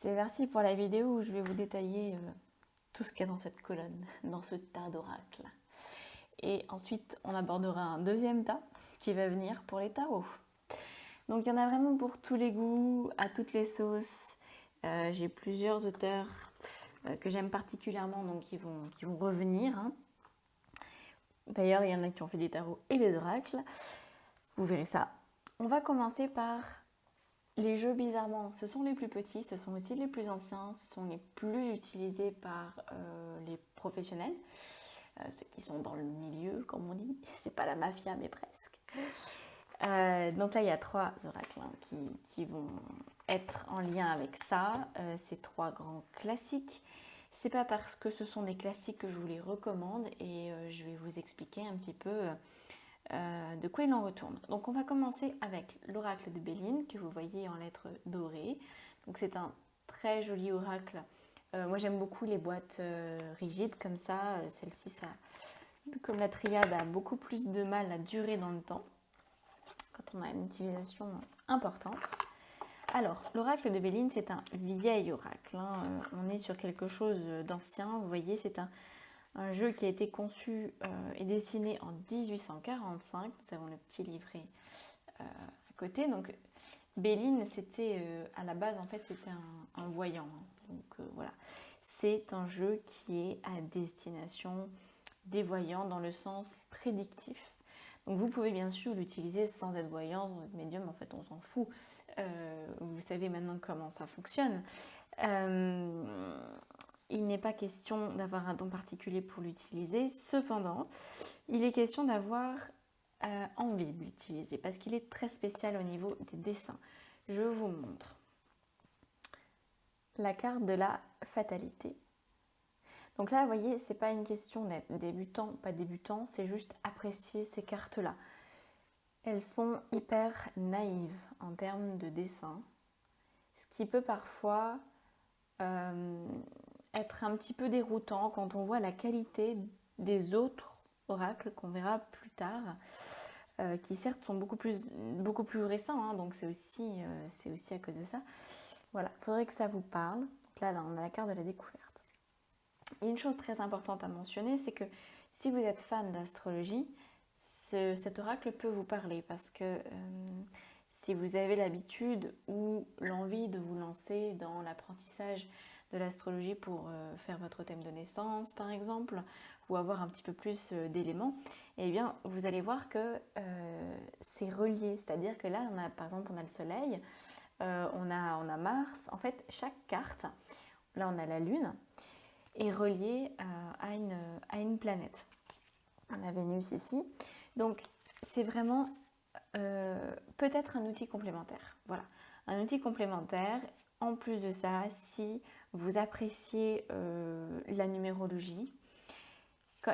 C'est parti pour la vidéo où je vais vous détailler tout ce qu'il y a dans cette colonne, dans ce tas d'oracles. Et ensuite, on abordera un deuxième tas qui va venir pour les tarots. Donc il y en a vraiment pour tous les goûts, à toutes les sauces. J'ai plusieurs auteurs que j'aime particulièrement, donc qui vont revenir. D'ailleurs, il y en a qui ont fait des tarots et des oracles. Vous verrez ça. On va commencer par les jeux, bizarrement. Ce sont les plus petits, ce sont aussi les plus anciens, ce sont les plus utilisés par les professionnels, ceux qui sont dans le milieu, comme on dit. C'est pas la mafia, mais presque. Donc là, il y a 3 oracles qui vont être en lien avec ça. Ces 3 grands classiques. C'est pas parce que ce sont des classiques que je vous les recommande et je vais vous expliquer un petit peu de quoi il en retourne. Donc on va commencer avec l'oracle de Béline que vous voyez en lettres dorées. Donc c'est un très joli oracle. Moi j'aime beaucoup les boîtes rigides comme ça. Celle-ci, comme la triade, a beaucoup plus de mal à durer dans le temps quand on a une utilisation importante. Alors, l'oracle de Béline, c'est un vieil oracle. On est sur quelque chose d'ancien. Vous voyez, c'est un jeu qui a été conçu et dessiné en 1845. Nous avons le petit livret à côté. Donc, Béline, c'était à la base, en fait, c'était un voyant. Donc, voilà. C'est un jeu qui est à destination des voyants dans le sens prédictif. Donc, vous pouvez bien sûr l'utiliser sans être voyant, sans être médium. En fait, on s'en fout. Vous savez maintenant comment ça fonctionne. Il n'est pas question d'avoir un don particulier pour l'utiliser. Cependant, il est question d'avoir envie de l'utiliser parce qu'il est très spécial au niveau des dessins. Je vous montre la carte de la fatalité. Donc là, vous voyez, c'est pas une question d'être débutant, pas débutant, c'est juste apprécier ces cartes-là. Elles sont hyper naïves en termes de dessin, ce qui peut parfois être un petit peu déroutant quand on voit la qualité des autres oracles qu'on verra plus tard, qui certes sont beaucoup plus récents, donc c'est aussi à cause de ça. Voilà, il faudrait que ça vous parle. Donc là, on a la carte de la découverte. Et une chose très importante à mentionner, c'est que si vous êtes fan d'astrologie, cet oracle peut vous parler parce que si vous avez l'habitude ou l'envie de vous lancer dans l'apprentissage de l'astrologie pour faire votre thème de naissance par exemple, ou avoir un petit peu plus d'éléments, eh bien vous allez voir que c'est relié, c'est-à-dire que là par exemple on a le soleil, on a Mars, en fait chaque carte, là on a la lune, est reliée à une planète. On a Vénus ici, donc c'est vraiment peut-être un outil complémentaire. Voilà, un outil complémentaire. En plus de ça, si vous appréciez la numérologie,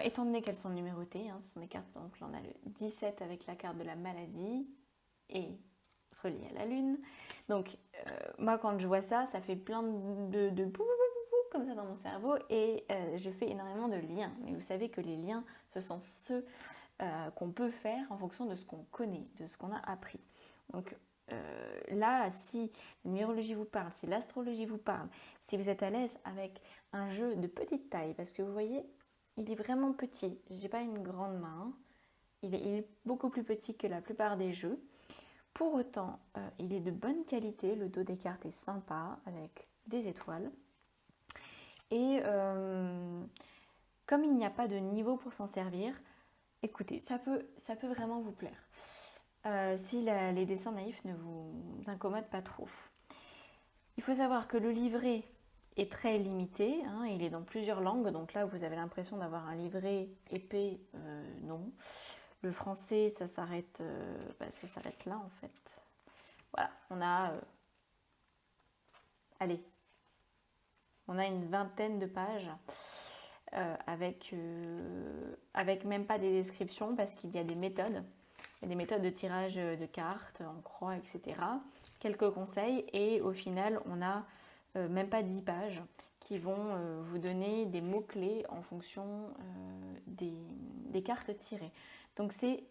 étant donné qu'elles sont numérotées, ce sont des cartes, donc là on a le 17 avec la carte de la maladie et relié à la lune. Donc moi quand je vois ça, ça fait plein de comme ça dans mon cerveau et je fais énormément de liens. Mais vous savez que les liens, ce sont ceux qu'on peut faire en fonction de ce qu'on connaît, de ce qu'on a appris. Donc là, si la numérologie vous parle, si l'astrologie vous parle, si vous êtes à l'aise avec un jeu de petite taille, parce que vous voyez, il est vraiment petit. Je n'ai pas une grande main. Il est beaucoup plus petit que la plupart des jeux. Pour autant, il est de bonne qualité. Le dos des cartes est sympa avec des étoiles. Et comme il n'y a pas de niveau pour s'en servir, écoutez, ça peut vraiment vous plaire. Si les dessins naïfs ne vous incommodent pas trop. Il faut savoir que le livret est très limité, il est dans plusieurs langues, donc là vous avez l'impression d'avoir un livret épais, non. Le français, ça s'arrête là en fait. Voilà, on a une vingtaine de pages avec même pas des descriptions parce qu'il y a des méthodes. Il y a des méthodes de tirage de cartes en croix, etc. Quelques conseils et au final, on a même pas 10 pages qui vont vous donner des mots-clés en fonction des cartes tirées. Donc c'est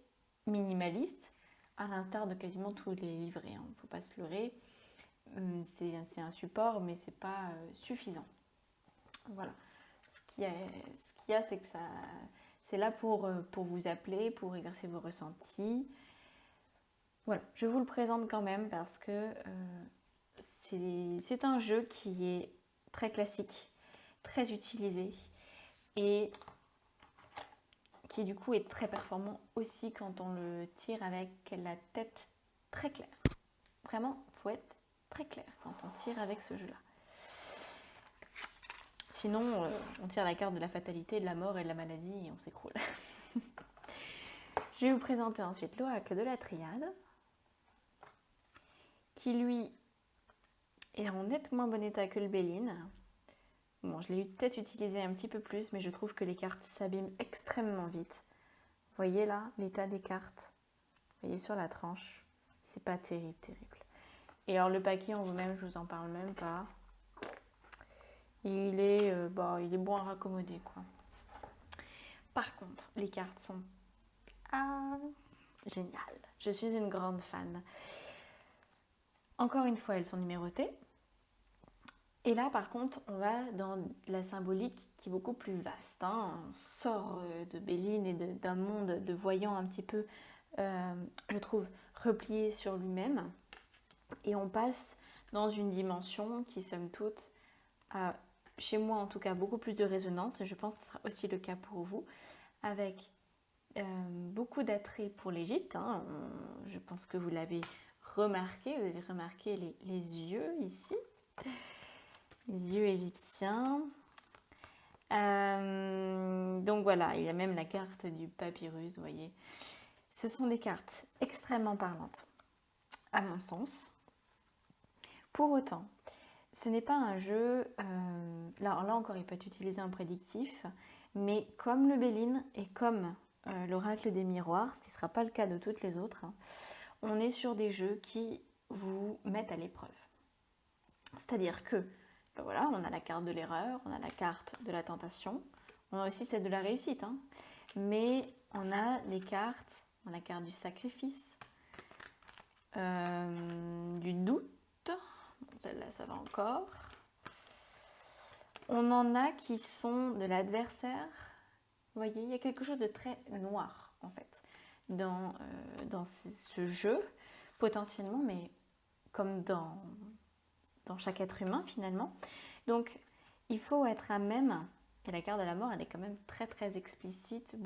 minimaliste, à l'instar de quasiment tous les livrets, il ne faut pas se leurrer. c'est un support, mais c'est pas suffisant. Voilà. Ce qu'il y a, c'est que c'est là pour vous appeler, pour exercer vos ressentis. Voilà, je vous le présente quand même parce que c'est un jeu qui est très classique, très utilisé et qui du coup est très performant aussi quand on le tire avec la tête très claire. Vraiment, il faut être très clair quand on tire avec ce jeu-là. Sinon, on tire la carte de la fatalité, de la mort et de la maladie et on s'écroule. Je vais vous présenter ensuite l'oracle de la triade, qui lui est en net moins bon état que le Béline. Bon, je l'ai peut-être utilisé un petit peu plus, mais je trouve que les cartes s'abîment extrêmement vite. Vous voyez là, l'état des cartes. Vous voyez sur la tranche, c'est pas terrible. Et alors le paquet en vous-même, je vous en parle même pas. Il est bon à raccommoder, quoi. Par contre, les cartes sont géniales. Je suis une grande fan. Encore une fois, elles sont numérotées. Et là, par contre, on va dans la symbolique qui est beaucoup plus vaste. On sort de Béline et d'un monde de voyants un petit peu, je trouve, replié sur lui-même. Et on passe dans une dimension qui, somme toute, a, chez moi en tout cas, beaucoup plus de résonance. Et je pense que ce sera aussi le cas pour vous, avec beaucoup d'attrait pour l'Égypte. Je pense que vous l'avez remarqué. Vous avez remarqué les yeux ici. Les yeux égyptiens. Donc voilà, il y a même la carte du papyrus, vous voyez. Ce sont des cartes extrêmement parlantes, à mon sens. Pour autant, ce n'est pas un jeu... là encore, il peut être utilisé en prédictif, mais comme le Béline et comme l'oracle des miroirs, ce qui ne sera pas le cas de toutes les autres, on est sur des jeux qui vous mettent à l'épreuve. C'est-à-dire que voilà, on a la carte de l'erreur, on a la carte de la tentation, on a aussi celle de la réussite, mais on a les cartes, on a la carte du sacrifice, du doute, celle-là ça va encore. On en a qui sont de l'adversaire, vous voyez, il y a quelque chose de très noir en fait dans ce jeu, potentiellement, mais comme dans chaque être humain finalement. Donc il faut être à même, et la carte de la mort elle est quand même très très explicite, elle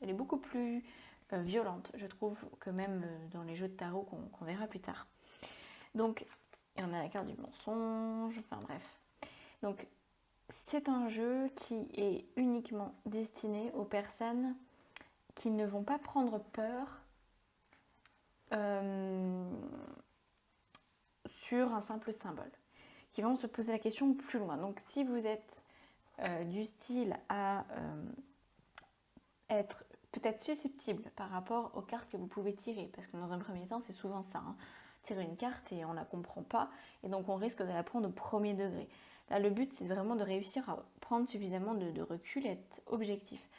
est beaucoup plus violente je trouve que même dans les jeux de tarot qu'on verra plus tard. Donc et on a la carte du mensonge, enfin bref. Donc c'est un jeu qui est uniquement destiné aux personnes qui ne vont pas prendre peur sur un simple symbole, qui vont se poser la question plus loin. Donc si vous êtes du style à être peut-être susceptible par rapport aux cartes que vous pouvez tirer, parce que dans un premier temps c'est souvent ça, tirer une carte et on ne la comprend pas, et donc on risque de la prendre au premier degré. Là le but c'est vraiment de réussir à prendre suffisamment de recul et être objectif.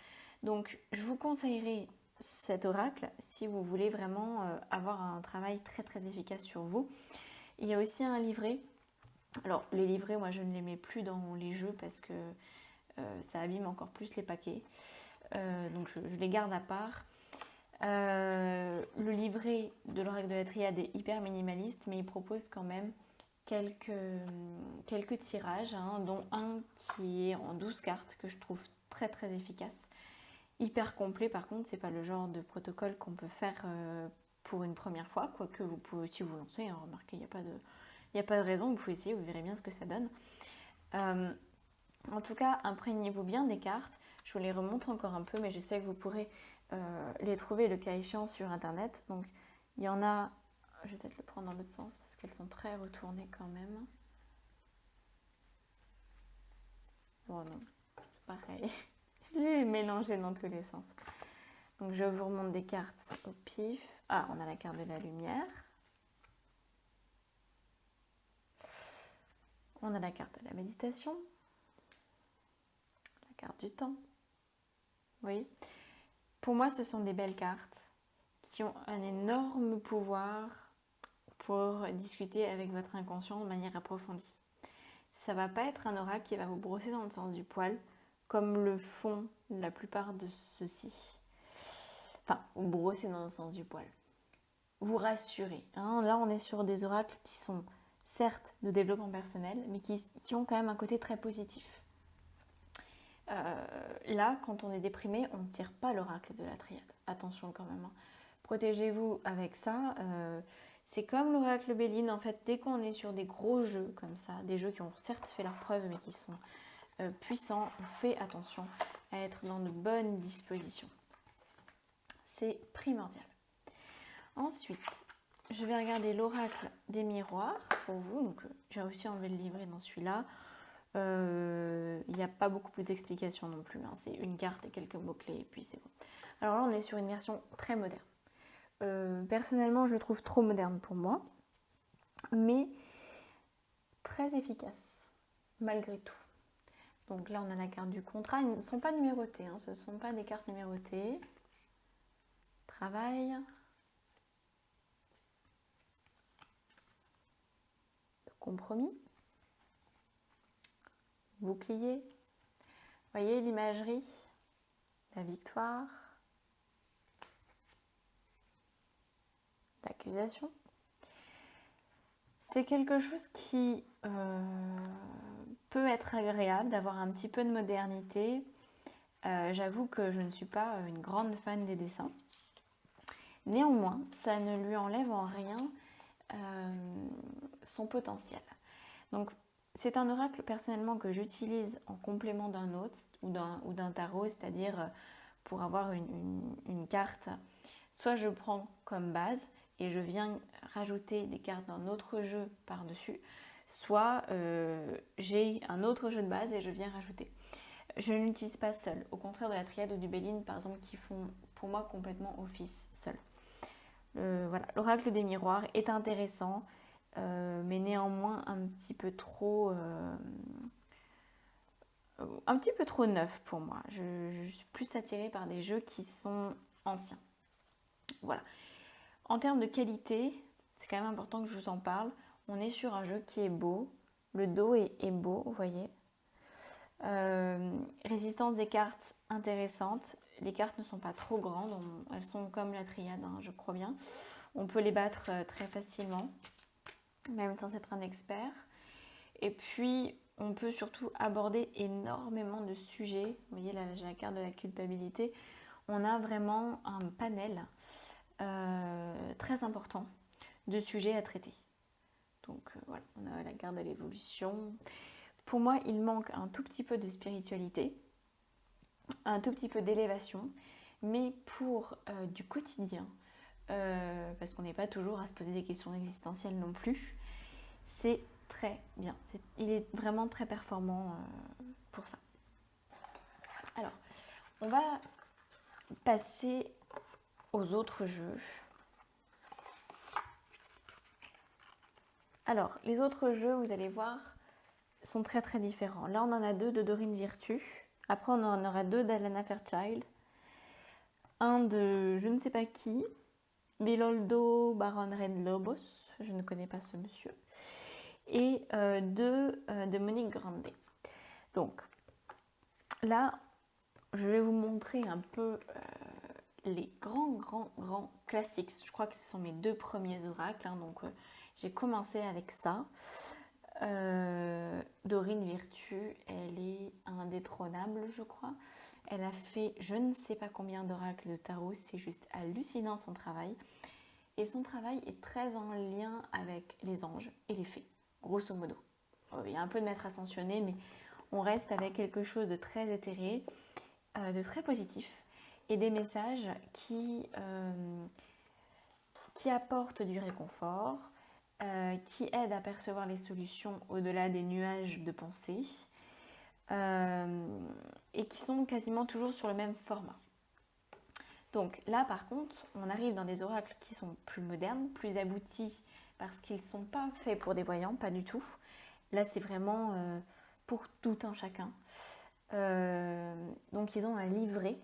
Donc je vous conseillerais cet oracle si vous voulez vraiment avoir un travail très très efficace sur vous. Il y a aussi un livret. Alors les livrets, moi je ne les mets plus dans les jeux parce que ça abîme encore plus les paquets. Donc je les garde à part. Le livret de l'oracle de la triade est hyper minimaliste, mais il propose quand même quelques tirages, dont un qui est en 12 cartes que je trouve très très efficace. Hyper complet, par contre, c'est pas le genre de protocole qu'on peut faire pour une première fois, quoique vous pouvez aussi vous lancer, remarquez, il n'y a pas de raison, vous pouvez essayer, vous verrez bien ce que ça donne. En tout cas, imprégnez-vous bien des cartes, je vous les remontre encore un peu, mais je sais que vous pourrez les trouver le cas échéant sur internet. Donc il y en a, je vais peut-être le prendre dans l'autre sens parce qu'elles sont très retournées quand même. Bon non, pareil, je l'ai mélangé dans tous les sens. Donc je vous remonte des cartes au pif. Ah, on a la carte de la lumière. On a la carte de la méditation. La carte du temps. Vous voyez ? Pour moi, ce sont des belles cartes qui ont un énorme pouvoir pour discuter avec votre inconscient de manière approfondie. Ça va pas être un oracle qui va vous brosser dans le sens du poil, comme le font la plupart de ceux-ci. Enfin, vous brosser dans le sens du poil. Vous rassurer. Hein. Là, on est sur des oracles qui sont certes de développement personnel, mais qui ont quand même un côté très positif. Là, quand on est déprimé, on ne tire pas l'oracle de la triade. Attention quand même. Hein. Protégez-vous avec ça. C'est comme l'oracle Béline, en fait, dès qu'on est sur des gros jeux comme ça, des jeux qui ont certes fait leurs preuves, mais qui sont puissants, on fait attention à être dans de bonnes dispositions. C'est primordial. Ensuite, je vais regarder l'oracle des miroirs pour vous. Donc, j'ai aussi enlevé le livret dans celui-là. Il n'y a pas beaucoup plus d'explications non plus. Hein. C'est une carte et quelques mots-clés et puis c'est bon. Alors là, on est sur une version très moderne. Personnellement, je le trouve trop moderne pour moi, mais très efficace, malgré tout. Donc là, on a la carte du contrat. Ils ne sont pas numérotés, hein. Ce ne sont pas des cartes numérotées. Travail. Le compromis. Bouclier. Vous voyez l'imagerie. La victoire. L'accusation. C'est quelque chose qui peut être agréable d'avoir un petit peu de modernité. J'avoue que je ne suis pas une grande fan des dessins. Néanmoins, ça ne lui enlève en rien son potentiel. Donc, c'est un oracle personnellement que j'utilise en complément d'un autre ou d'un tarot, c'est-à-dire pour avoir une carte. Soit je prends comme base et je viens rajouter des cartes d'un autre jeu par-dessus, soit j'ai un autre jeu de base et je viens rajouter. Je ne l'utilise pas seule, au contraire de la triade ou du Béline par exemple qui font pour moi complètement office seul. Voilà, l'oracle des miroirs est intéressant, mais néanmoins un petit peu trop neuf pour moi. Je suis plus attirée par des jeux qui sont anciens. Voilà. En termes de qualité, c'est quand même important que je vous en parle. On est sur un jeu qui est beau. Le dos est beau, vous voyez. Résistance des cartes intéressante. Les cartes ne sont pas trop grandes. Elles sont comme la triade, hein, je crois bien. On peut les battre très facilement, même sans être un expert. Et puis, on peut surtout aborder énormément de sujets. Vous voyez, là, j'ai la carte de la culpabilité. On a vraiment un panel très important de sujets à traiter. Donc voilà, on a la carte de l'évolution. Pour moi, il manque un tout petit peu de spiritualité, un tout petit peu d'élévation, mais pour du quotidien, parce qu'on n'est pas toujours à se poser des questions existentielles non plus, c'est très bien. Il est vraiment très performant pour ça. Alors, on va passer aux autres jeux. Alors, les autres jeux, vous allez voir, sont très très différents. Là, on en a deux de Dorine Virtue. Après, on en aura deux d'Alana Fairchild. Un de je ne sais pas qui, Biloldo Baron Red Lobos. Je ne connais pas ce monsieur. Et deux de Monique Grandet. Donc, là, je vais vous montrer un peu les grands classiques. Je crois que ce sont mes deux premiers oracles. Hein, donc, j'ai commencé avec ça. Dorine Virtue, elle est indétrônable, je crois. Elle a fait je ne sais pas combien d'oracles de tarot. C'est juste hallucinant son travail. Et son travail est très en lien avec les anges et les fées, grosso modo. Il y a un peu de maître ascensionné, mais on reste avec quelque chose de très éthéré, de très positif, et des messages qui apportent du réconfort, qui aident à percevoir les solutions au-delà des nuages de pensée, et qui sont quasiment toujours sur le même format. Donc là, par contre, on arrive dans des oracles qui sont plus modernes, plus aboutis, parce qu'ils ne sont pas faits pour des voyants, pas du tout. Là, c'est vraiment pour tout un chacun. Donc, ils ont un livret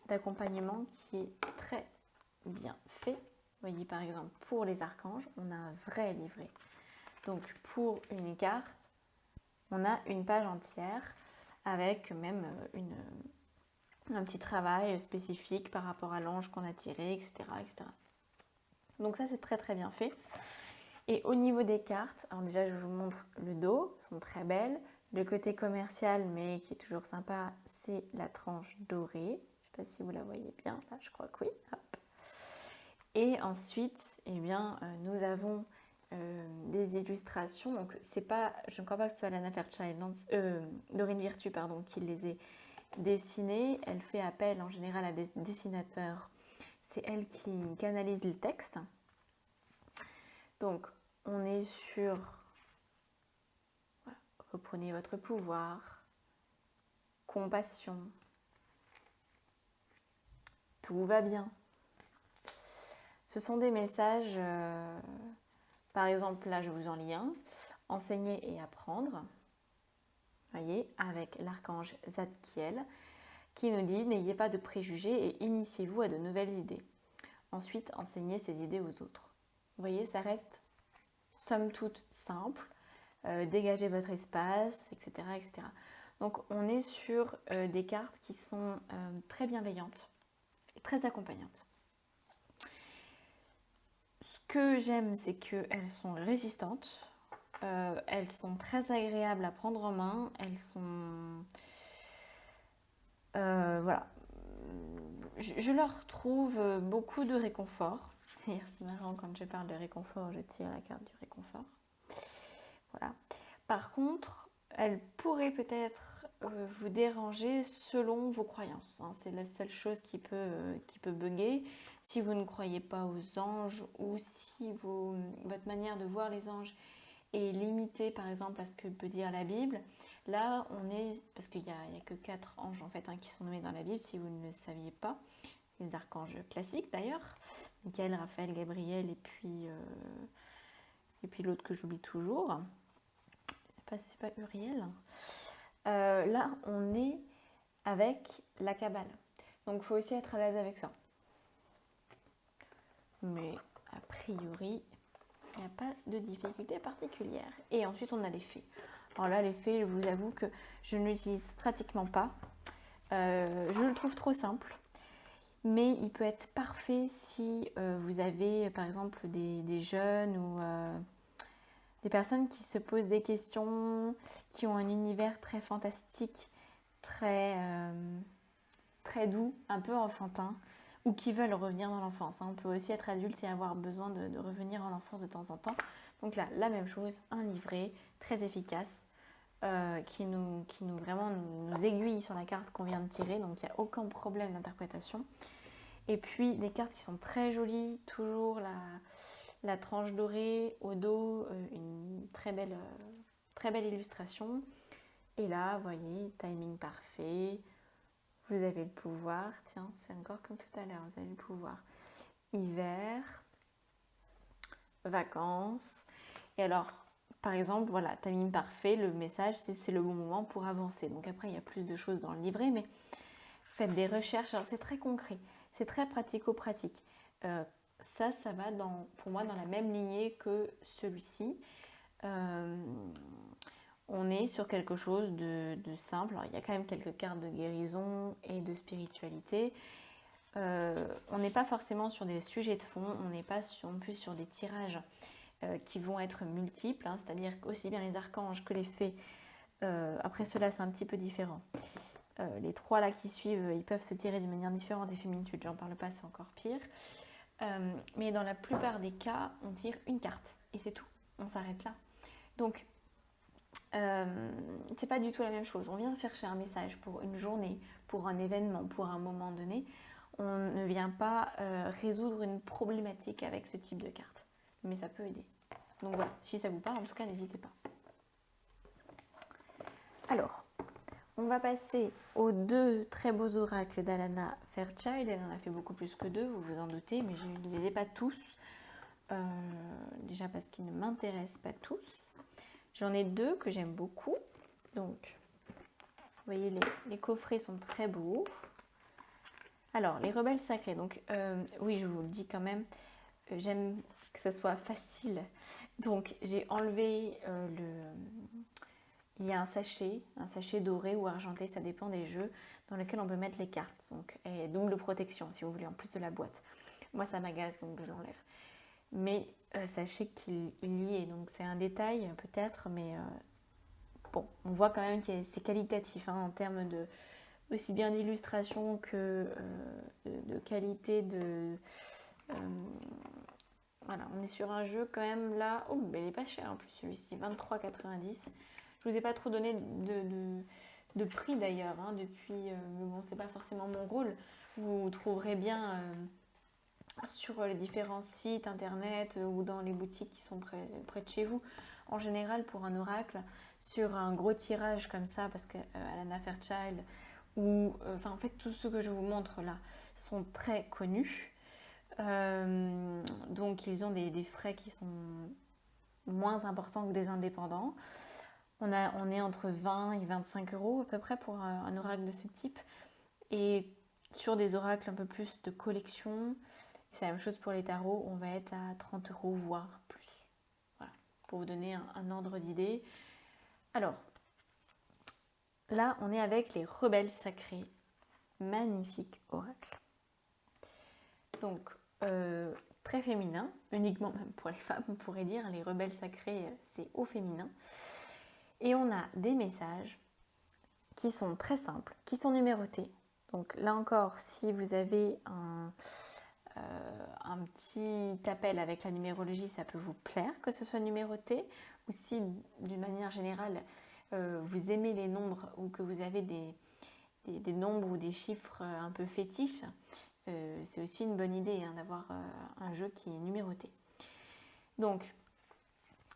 d'accompagnement qui est très bien fait. voyez, par exemple, pour les archanges, on a un vrai livret. Donc, pour une carte, on a une page entière avec même un petit travail spécifique par rapport à l'ange qu'on a tiré, etc., etc. Donc ça, c'est très très bien fait. Et au niveau des cartes, alors déjà, je vous montre le dos, elles sont très belles. Le côté commercial, mais qui est toujours sympa, c'est la tranche dorée. Je ne sais pas si vous la voyez bien, là, je crois que oui. Hop. Et ensuite, eh bien, nous avons des illustrations. Donc, c'est pas, je ne crois pas que ce soit Lana Fairchild, Dorine Virtue, pardon, qui les ait dessinées. Elle fait appel en général à des dessinateurs. C'est elle qui canalise le texte. Donc, on est sur voilà, reprenez votre pouvoir, compassion, tout va bien. Ce sont des messages, par exemple, là je vous en lis un, enseigner et apprendre, voyez, avec l'archange Zadkiel, qui nous dit n'ayez pas de préjugés et initiez-vous à de nouvelles idées. Ensuite, enseignez ces idées aux autres. Vous voyez, ça reste somme toute simple, dégagez votre espace, etc., etc. Donc on est sur des cartes qui sont très bienveillantes et très accompagnantes. Ce que j'aime, c'est qu'elles sont résistantes, elles sont très agréables à prendre en main, elles sont... voilà. Je leur trouve beaucoup de réconfort. D'ailleurs, c'est marrant, quand je parle de réconfort, je tire la carte du réconfort. Voilà. Par contre, elle pourrait peut-être vous déranger selon vos croyances. Hein. C'est la seule chose qui peut bugger. Si vous ne croyez pas aux anges ou si votre manière de voir les anges est limitée par exemple à ce que peut dire la Bible, là on est, parce qu'il n'y a que 4 anges en fait qui sont nommés dans la Bible, si vous ne le saviez pas, les archanges classiques d'ailleurs, Michael, Raphaël, Gabriel et puis l'autre que j'oublie toujours. C'est pas Uriel. Là, on est avec la Kabbale. Donc, il faut aussi être à l'aise avec ça. Mais, a priori, il n'y a pas de difficulté particulière. Et ensuite, on a les fées. Alors là, les fées, je vous avoue que je ne l'utilise pratiquement pas. Je le trouve trop simple. Mais il peut être parfait si vous avez, par exemple, des jeunes ou... des personnes qui se posent des questions, qui ont un univers très fantastique, très doux, un peu enfantin, ou qui veulent revenir dans l'enfance. On peut aussi être adulte et avoir besoin de revenir en enfance de temps en temps. Donc là, la même chose, un livret très efficace qui nous aiguille sur la carte qu'on vient de tirer, donc il n'y a aucun problème d'interprétation. Et puis des cartes qui sont très jolies, toujours la tranche dorée au dos, une très belle illustration. Et là, vous voyez, timing parfait, vous avez le pouvoir, tiens, c'est encore comme tout à l'heure, vous avez le pouvoir. Hiver, vacances, et alors, par exemple, voilà, timing parfait, le message, c'est le bon moment pour avancer. Donc après, il y a plus de choses dans le livret, mais faites des recherches, alors c'est très concret, c'est très pratico-pratique. Ça va pour moi dans la même lignée que celui-ci. On est sur quelque chose de simple. Alors, il y a quand même quelques cartes de guérison et de spiritualité. On n'est pas forcément sur des sujets de fond, on n'est pas en plus sur des tirages qui vont être multiples, hein, c'est-à-dire aussi bien les archanges que les fées. Après cela, c'est un petit peu différent. Les 3 là qui suivent, ils peuvent se tirer d'une manière différente et féminitude, j'en parle pas, c'est encore pire. Mais dans la plupart des cas, on tire une carte et c'est tout, on s'arrête là. Donc, c'est pas du tout la même chose. On vient chercher un message pour une journée, pour un événement, pour un moment donné. On ne vient pas résoudre une problématique avec ce type de carte, mais ça peut aider. Donc voilà, si ça vous parle, en tout cas, n'hésitez pas. Alors, on va passer aux 2 très beaux oracles d'Alana Fairchild. Elle en a fait beaucoup plus que 2, vous vous en doutez, mais je ne les ai pas tous. Déjà parce qu'ils ne m'intéressent pas tous. J'en ai 2 que j'aime beaucoup. Donc, vous voyez, les coffrets sont très beaux. Alors, les rebelles sacrés. Donc, oui, je vous le dis quand même, j'aime que ça soit facile. Donc j'ai enlevé il y a un sachet doré ou argenté, ça dépend des jeux, dans lequel on peut mettre les cartes. Donc, et double protection si vous voulez, en plus de la boîte. Moi ça m'agace donc je l'enlève. Mais sachez qu'il y est, donc c'est un détail peut-être, mais bon, on voit quand même que c'est qualitatif en termes de aussi bien d'illustration que de qualité de... voilà, on est sur un jeu quand même là... Oh, mais il est pas cher en plus celui-ci, 23,90. Je vous ai pas trop donné de prix d'ailleurs depuis... mais bon, c'est pas forcément mon rôle. Vous trouverez bien sur les différents sites internet ou dans les boutiques qui sont près de chez vous. En général, pour un oracle, sur un gros tirage comme ça, parce qu'à Lana Fairchild, ou en fait tous ceux que je vous montre là sont très connus, donc ils ont des frais qui sont moins importants que des indépendants. On est entre 20 et 25 euros à peu près pour un oracle de ce type, et sur des oracles un peu plus de collection, c'est la même chose pour les tarots, on va être à 30 euros voire plus. Voilà, pour vous donner un ordre d'idée. Alors là, on est avec les rebelles sacrés. Magnifique oracle. Donc, très féminin, uniquement même pour les femmes, on pourrait dire. Les rebelles sacrés, c'est au féminin. Et on a des messages qui sont très simples, qui sont numérotés. Donc là encore, si vous avez un petit appel avec la numérologie, ça peut vous plaire que ce soit numéroté. Ou si, d'une manière générale, vous aimez les nombres ou que vous avez des nombres ou des chiffres un peu fétiches, c'est aussi une bonne idée d'avoir un jeu qui est numéroté. Donc,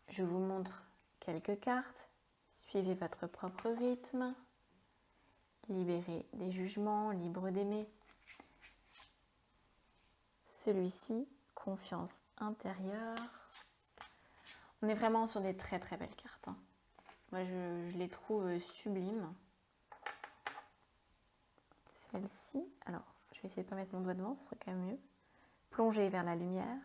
je vous montre quelques cartes. Suivez votre propre rythme. Libérez des jugements, libre d'aimer. Celui-ci, confiance intérieure. On est vraiment sur des très très belles cartes. Moi, je les trouve sublimes. Celle-ci, alors, je vais essayer de ne pas mettre mon doigt devant, ce serait quand même mieux. Plonger vers la lumière.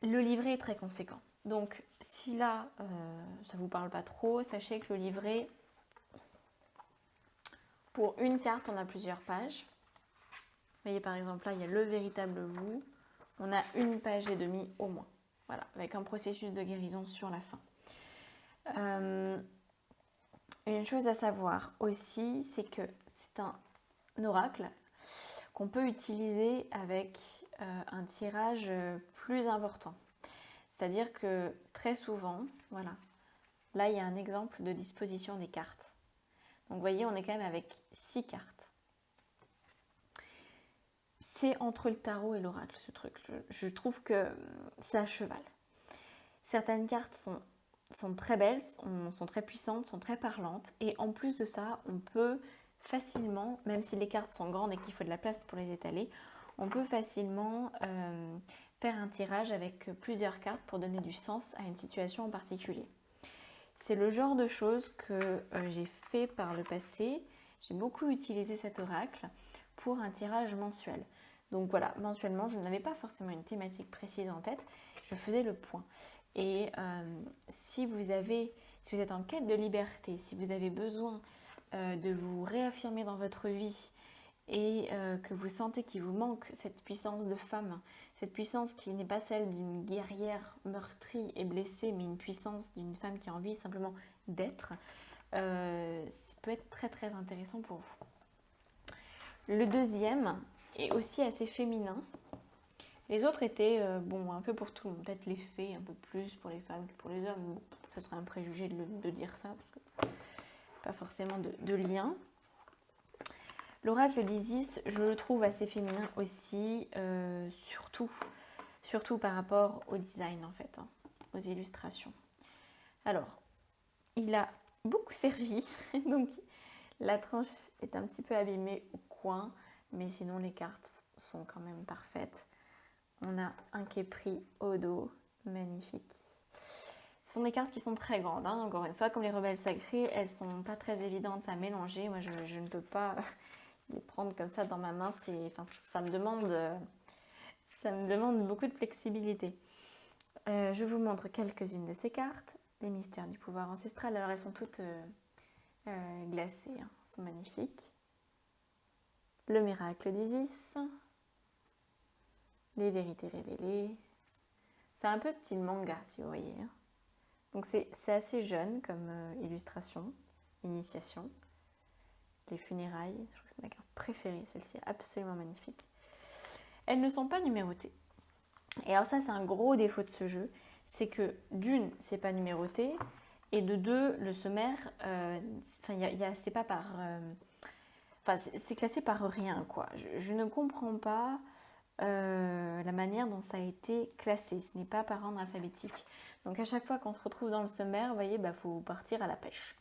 Le livret est très conséquent. Donc, si là, ça ne vous parle pas trop, sachez que le livret, pour une carte, on a plusieurs pages. Vous voyez, par exemple, là, il y a le véritable vous. On a une page et demie au moins. Voilà, avec un processus de guérison sur la fin. Une chose à savoir aussi, c'est que c'est un oracle qu'on peut utiliser avec un tirage plus important. C'est-à-dire que très souvent, voilà, là il y a un exemple de disposition des cartes. Donc vous voyez, on est quand même avec 6 cartes. C'est entre le tarot et l'oracle ce truc. Je trouve que c'est à cheval. Certaines cartes sont très belles, sont très puissantes, sont très parlantes. Et en plus de ça, on peut facilement, même si les cartes sont grandes et qu'il faut de la place pour les étaler, on peut facilement faire un tirage avec plusieurs cartes pour donner du sens à une situation en particulier. C'est le genre de choses que j'ai fait par le passé. J'ai beaucoup utilisé cet oracle pour un tirage mensuel. Donc voilà, mensuellement, je n'avais pas forcément une thématique précise en tête, je faisais le point. Et si vous êtes en quête de liberté, si vous avez besoin de vous réaffirmer dans votre vie et que vous sentez qu'il vous manque cette puissance de femme, cette puissance qui n'est pas celle d'une guerrière meurtrie et blessée, mais une puissance d'une femme qui a envie simplement d'être, ça peut être très très intéressant pour vous. Le deuxième est aussi assez féminin. Les autres étaient un peu pour tout le monde, peut-être les fées un peu plus pour les femmes que pour les hommes. Bon, ce serait un préjugé de dire ça, parce que pas forcément de lien. L'oracle d'Isis, je le trouve assez féminin aussi, surtout par rapport au design en fait, aux illustrations. Alors, il a beaucoup servi, donc la tranche est un petit peu abîmée au coin, mais sinon les cartes sont quand même parfaites. On a un képri au dos, magnifique. Ce sont des cartes qui sont très grandes, encore une fois, comme les rebelles sacrés, elles sont pas très évidentes à mélanger. Moi, je ne peux pas les prendre comme ça dans ma main, ça me demande Ça me demande beaucoup de flexibilité. Je vous montre quelques-unes de ces cartes. Les mystères du pouvoir ancestral. Alors elles sont toutes glacées, hein. Elles sont magnifiques. Le miracle d'Isis. Les vérités révélées. C'est un peu style manga, si vous voyez. Hein. Donc c'est assez jeune comme illustration, initiation. Les funérailles, je trouve que c'est ma carte préférée, celle-ci est absolument magnifique. Elles ne sont pas numérotées. Et alors ça, c'est un gros défaut de ce jeu, c'est que d'une, c'est pas numéroté, et de deux, le sommaire, c'est pas par... c'est classé par rien, quoi. Je ne comprends pas la manière dont ça a été classé. Ce n'est pas par ordre alphabétique. Donc à chaque fois qu'on se retrouve dans le sommaire, vous voyez, faut partir à la pêche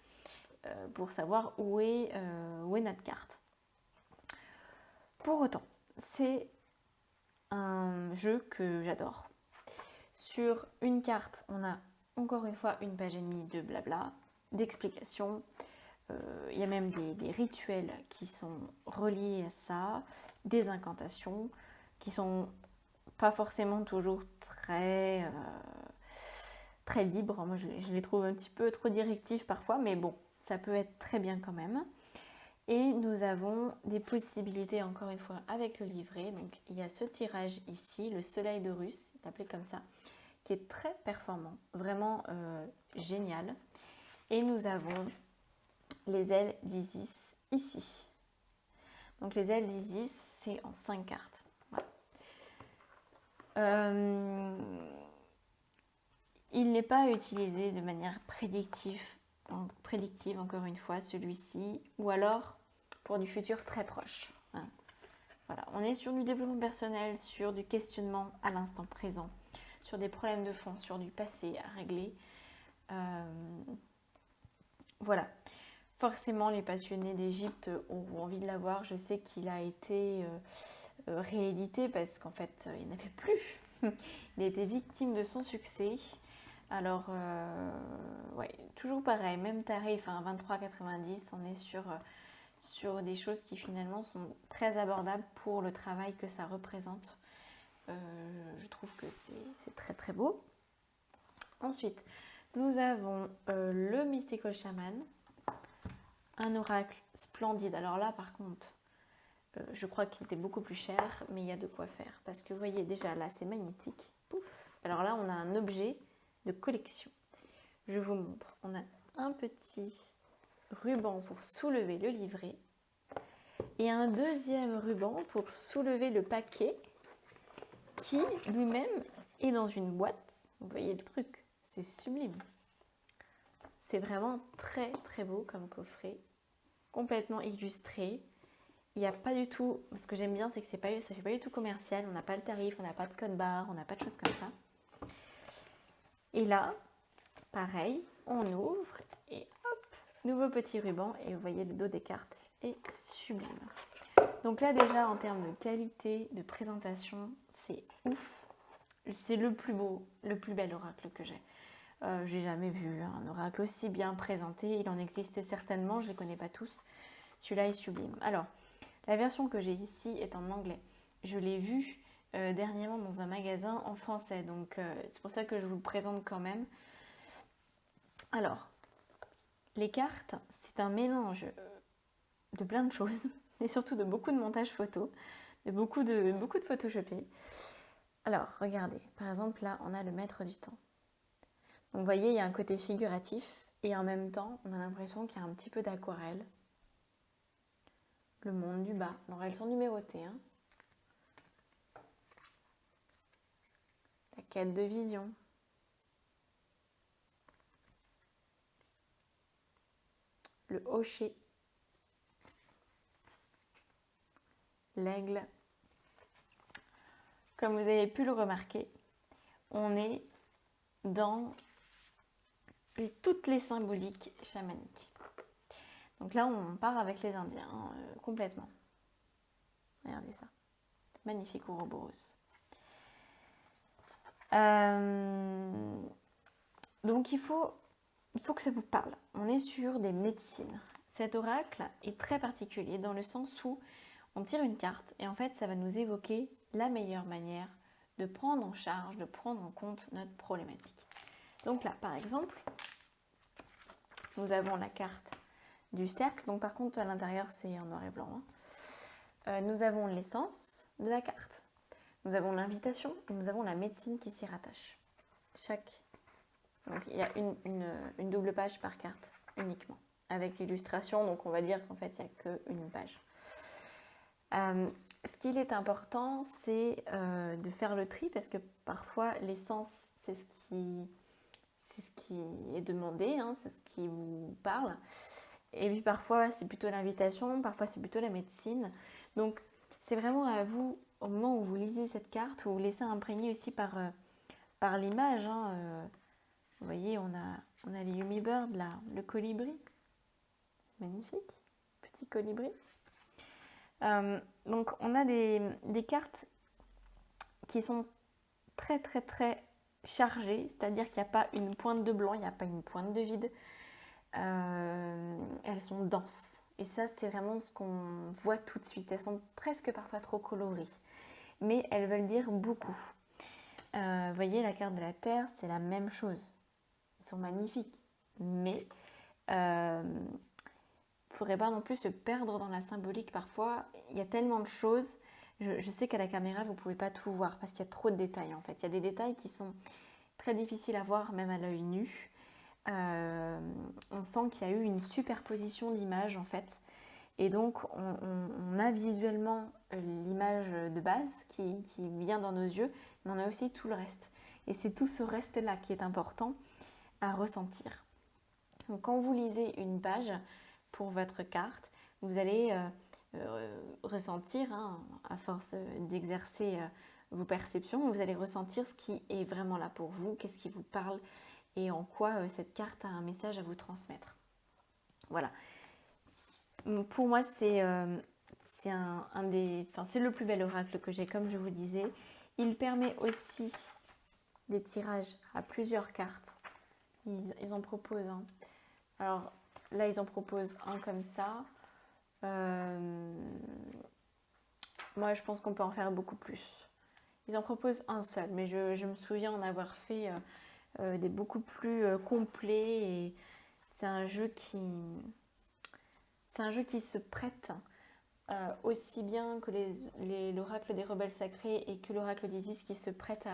pour savoir où est notre carte. Pour autant, c'est un jeu que j'adore. Sur une carte, on a encore une fois une page et demie de blabla, d'explications. Il y a même des rituels qui sont reliés à ça, des incantations qui sont pas forcément toujours très libres. Moi, je les trouve un petit peu trop directifs parfois, mais bon, ça peut être très bien quand même. Et nous avons des possibilités, encore une fois, avec le livret. Donc, il y a ce tirage ici, le soleil de Russe, appelé comme ça, qui est très performant, vraiment génial. Et nous avons les ailes d'Isis ici. Donc, les ailes d'Isis, c'est en 5 cartes. Voilà. Il n'est pas utilisé de manière prédictive, encore une fois, celui-ci, ou alors pour du futur très proche. Voilà, on est sur du développement personnel, sur du questionnement à l'instant présent, sur des problèmes de fond, sur du passé à régler. Voilà. Forcément, les passionnés d'Égypte ont envie de l'avoir. Je sais qu'il a été réédité parce qu'en fait, il n'avait plus. Il a été victime de son succès. Alors, toujours pareil, même tarif, 23,90, on est sur des choses qui finalement sont très abordables pour le travail que ça représente. Je trouve que c'est très très beau. Ensuite, nous avons le Mystical Shaman, un oracle splendide. Alors là, par contre, je crois qu'il était beaucoup plus cher, mais il y a de quoi faire. Parce que vous voyez, déjà là, c'est magnétique. Pouf. Alors là, on a un objet de collection. Je vous montre. On a un petit ruban pour soulever le livret et un deuxième ruban pour soulever le paquet qui lui-même est dans une boîte. Vous voyez le truc, c'est sublime. C'est vraiment très très beau comme coffret, complètement illustré. Il n'y a pas du tout, ce que j'aime bien, c'est que ça ne fait pas du tout commercial. On n'a pas le tarif, on n'a pas de code barre, on n'a pas de choses comme ça. Et là, pareil, on ouvre et hop, nouveau petit ruban. Et vous voyez, le dos des cartes est sublime. Donc là, déjà, en termes de qualité, de présentation, c'est ouf. C'est le plus beau, le plus bel oracle que j'ai. J'ai jamais vu un oracle aussi bien présenté. Il en existait certainement, je ne les connais pas tous. Celui-là est sublime. Alors, la version que j'ai ici est en anglais. Je l'ai vue dernièrement dans un magasin en français. Donc, c'est pour ça que je vous le présente quand même. Alors, les cartes, c'est un mélange de plein de choses. Et surtout de beaucoup de montage photo. De beaucoup de photoshopés. Alors, regardez. Par exemple, là, on a le maître du temps. Donc, vous voyez, il y a un côté figuratif. Et en même temps, on a l'impression qu'il y a un petit peu d'aquarelle. Le monde du bas. Alors, elles sont numérotées. Hein. La quête de vision. Le hocher. L'aigle. Comme vous avez pu le remarquer, on est dans toutes les symboliques chamaniques. Donc là, on part avec les Indiens, complètement. Regardez ça. Magnifique Ouroboros. Donc il faut que ça vous parle. On est sur des médecines. Cet oracle est très particulier dans le sens où on tire une carte et en fait, ça va nous évoquer la meilleure manière de prendre en charge, de prendre en compte notre problématique. Donc là, par exemple, nous avons la carte du cercle. Donc par contre, à l'intérieur, c'est en noir et blanc. Nous avons l'essence de la carte. Nous avons l'invitation et nous avons la médecine qui s'y rattache. Donc, il y a une double page par carte uniquement, avec l'illustration. Donc on va dire qu'en fait, il n'y a qu'une page. Ce qu'il est important, c'est de faire le tri, parce que parfois l'essence, c'est ce qui est demandé, hein, c'est ce qui vous parle. Et puis parfois c'est plutôt l'invitation, parfois c'est plutôt la médecine. Donc c'est vraiment à vous, au moment où vous lisez cette carte, vous vous laissez imprégner aussi par l'image. Hein. Vous voyez, on a les hummingbirds là, le colibri. Magnifique, petit colibri. Donc on a des cartes qui sont très très très chargées, c'est-à-dire qu'il n'y a pas une pointe de blanc, il n'y a pas une pointe de vide. Elles sont denses. Et ça, c'est vraiment ce qu'on voit tout de suite. Elles sont presque parfois trop colorées. Mais elles veulent dire beaucoup. Vous voyez, la carte de la Terre, c'est la même chose. Elles sont magnifiques. Mais il ne faudrait pas non plus se perdre dans la symbolique parfois. Il y a tellement de choses. Je sais qu'à la caméra, vous ne pouvez pas tout voir parce qu'il y a trop de détails en fait. Il y a des détails qui sont très difficiles à voir même à l'œil nu. On sent qu'il y a eu une superposition d'images en fait. Et donc on a visuellement l'image de base qui vient dans nos yeux, mais on a aussi tout le reste. Et c'est tout ce reste-là qui est important à ressentir. Donc quand vous lisez une page pour votre carte, vous allez ressentir, hein, à force d'exercer vos perceptions, vous allez ressentir ce qui est vraiment là pour vous, qu'est-ce qui vous parle et en quoi cette carte a un message à vous transmettre. Voilà. Pour moi, c'est le plus bel oracle que j'ai, comme je vous disais. Il permet aussi des tirages à plusieurs cartes. Ils en proposent un. Alors là, ils en proposent un comme ça. Moi, je pense qu'on peut en faire beaucoup plus. Ils en proposent un seul, mais je me souviens en avoir fait des beaucoup plus complets. Et c'est un jeu qui se prête aussi bien que l'oracle des rebelles sacrés et que l'oracle d'Isis, qui se prête